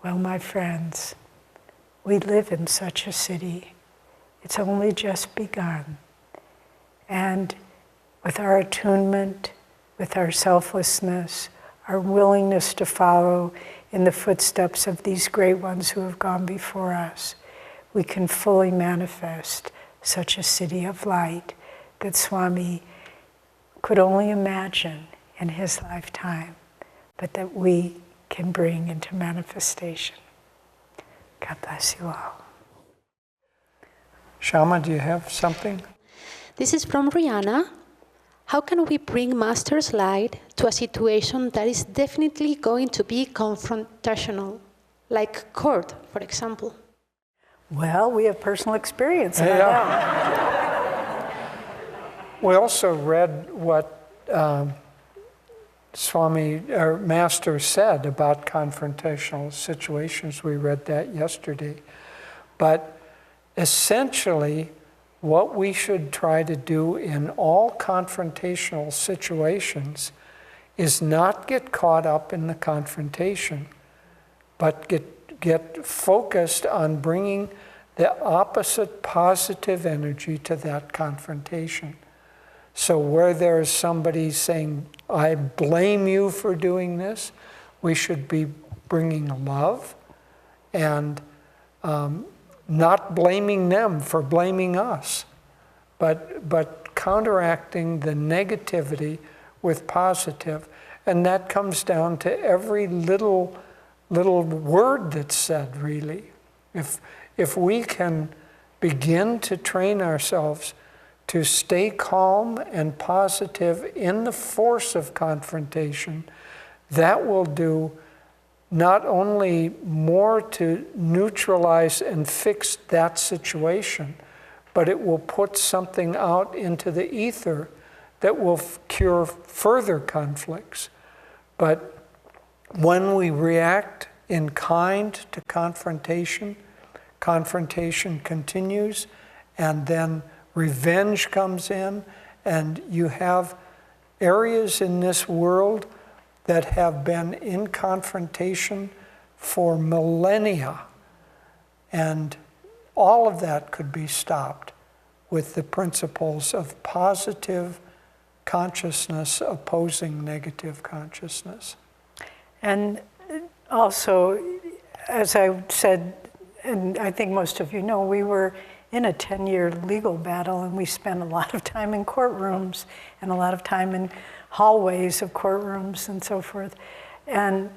Well, my friends, we live in such a city. It's only just begun. And with our attunement, with our selflessness, our willingness to follow in the footsteps of these great ones who have gone before us, we can fully manifest such a city of light that Swami could only imagine in his lifetime, but that we can bring into manifestation. God bless you all. Shama, do you have something? This is from Rihanna. How can we bring Master's light to a situation that is definitely going to be confrontational, like court, for example? Well, we have personal experience in that. We also read what Swami, or Master, said about confrontational situations. We read that yesterday. But essentially, what we should try to do in all confrontational situations is not get caught up in the confrontation, but get focused on bringing the opposite positive energy to that confrontation. So where there's somebody saying, I blame you for doing this, we should be bringing love and not blaming them for blaming us, but counteracting the negativity with positive. And that comes down to every little word that's said, really. If we can begin to train ourselves to stay calm and positive in the force of confrontation, that will do not only more to neutralize and fix that situation, but it will put something out into the ether that will cure further conflicts. But when we react in kind to confrontation, confrontation continues, and then revenge comes in, and you have areas in this world that have been in confrontation for millennia. And all of that could be stopped with the principles of positive consciousness opposing negative consciousness. And also, as I said, and I think most of you know, we were in a 10-year legal battle, and we spent a lot of time in courtrooms and a lot of time in hallways of courtrooms and so forth. And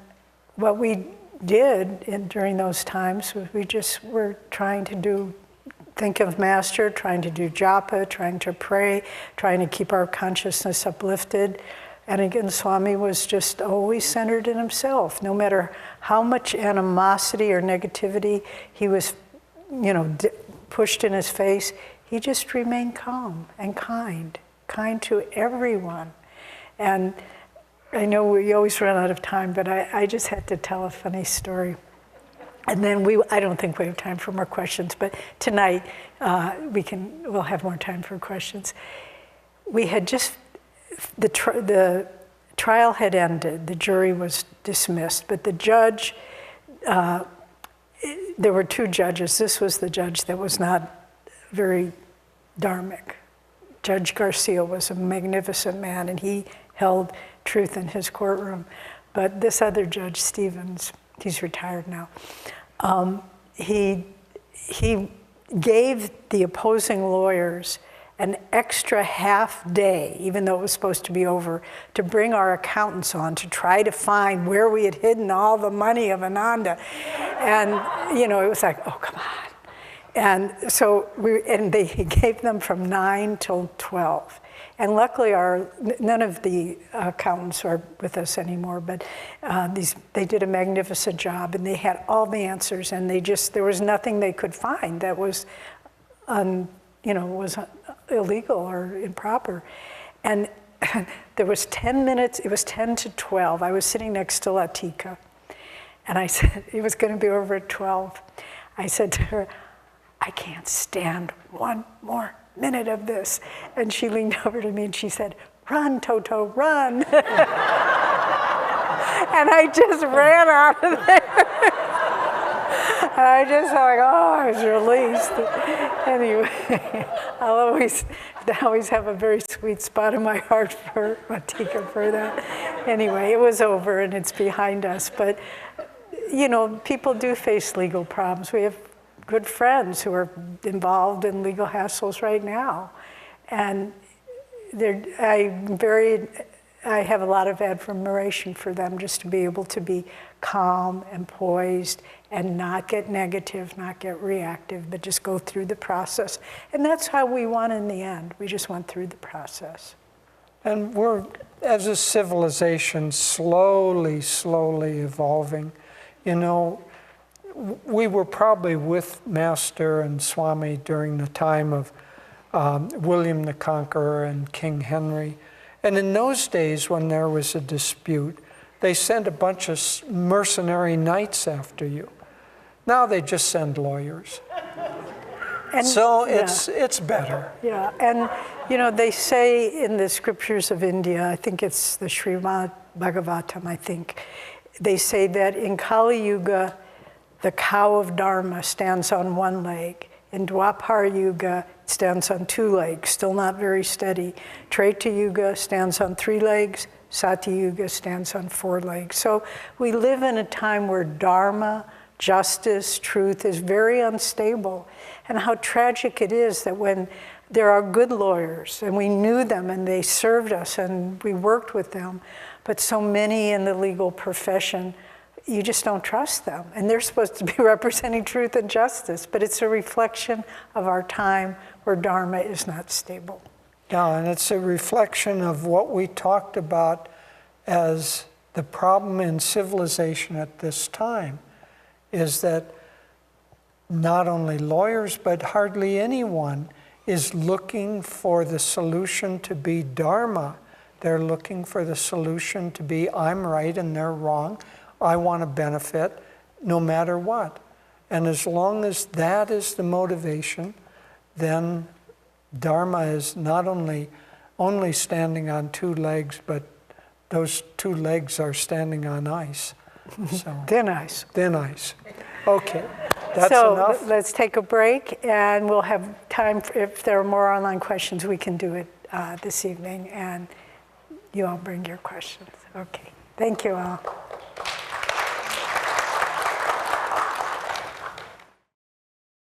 what we did during those times was we just were trying to think of Master, trying to do japa, trying to pray, trying to keep our consciousness uplifted. And again, Swami was just always centered in himself. No matter how much animosity or negativity he was, pushed in his face, he just remained calm and kind to everyone. And I know we always run out of time, but I just had to tell a funny story. And then I don't think we have time for more questions, but tonight we'll have more time for questions. We had the trial had ended, the jury was dismissed, but the judge, there were two judges. This was the judge that was not very dharmic. Judge Garcia was a magnificent man, and he held truth in his courtroom. But this other judge, Stevens, he's retired now, he gave the opposing lawyers an extra half day, even though it was supposed to be over, to bring our accountants on to try to find where we had hidden all the money of Ananda. And, it was like, oh, come on. And so he gave them from 9 till 12. And luckily, none of the accountants are with us anymore, but they did a magnificent job, and they had all the answers, and there was nothing they could find that was, was illegal or improper. And there was 10 minutes, it was 10 to 12. I was sitting next to Latika, and I said, it was going to be over at 12. I said to her, I can't stand one more minute of this. And she leaned over to me and she said, run, Toto, run. And I just ran out of there. And I just I was released. Anyway, I'll always have a very sweet spot in my heart for Matika for that. Anyway, it was over and it's behind us. But, people do face legal problems. We have good friends who are involved in legal hassles right now. And I have a lot of admiration for them, just to be able to be calm and poised and not get negative, not get reactive, but just go through the process. And that's how we won in the end. We just went through the process. And we're, as a civilization, slowly evolving. We were probably with Master and Swami during the time of William the Conqueror and King Henry. And in those days, when there was a dispute, they sent a bunch of mercenary knights after you. Now they just send lawyers. And, so it's better. Yeah, and they say in the scriptures of India, I think it's the Srimad Bhagavatam, I think, they say that in Kali Yuga, the cow of Dharma stands on one leg. In Dwapara Yuga, it stands on 2 legs, still not very steady. Treta Yuga stands on 3 legs. Satya Yuga stands on 4 legs. So we live in a time where Dharma, justice, truth is very unstable. And how tragic it is that when there are good lawyers, and we knew them and they served us and we worked with them, but so many in the legal profession, you just don't trust them. And they're supposed to be representing truth and justice, but it's a reflection of our time where Dharma is not stable. Yeah, and it's a reflection of what we talked about as the problem in civilization at this time, is that not only lawyers, but hardly anyone is looking for the solution to be Dharma. They're looking for the solution to be, I'm right and they're wrong. I want to benefit no matter what. And as long as that is the motivation, then Dharma is not only standing on 2 legs, but those 2 legs are standing on ice. So, Thin ice. Thin ice. Okay. That's so enough? let's take a break, and we'll have time, if there are more online questions, we can do it this evening, and you all bring your questions. Okay, thank you all.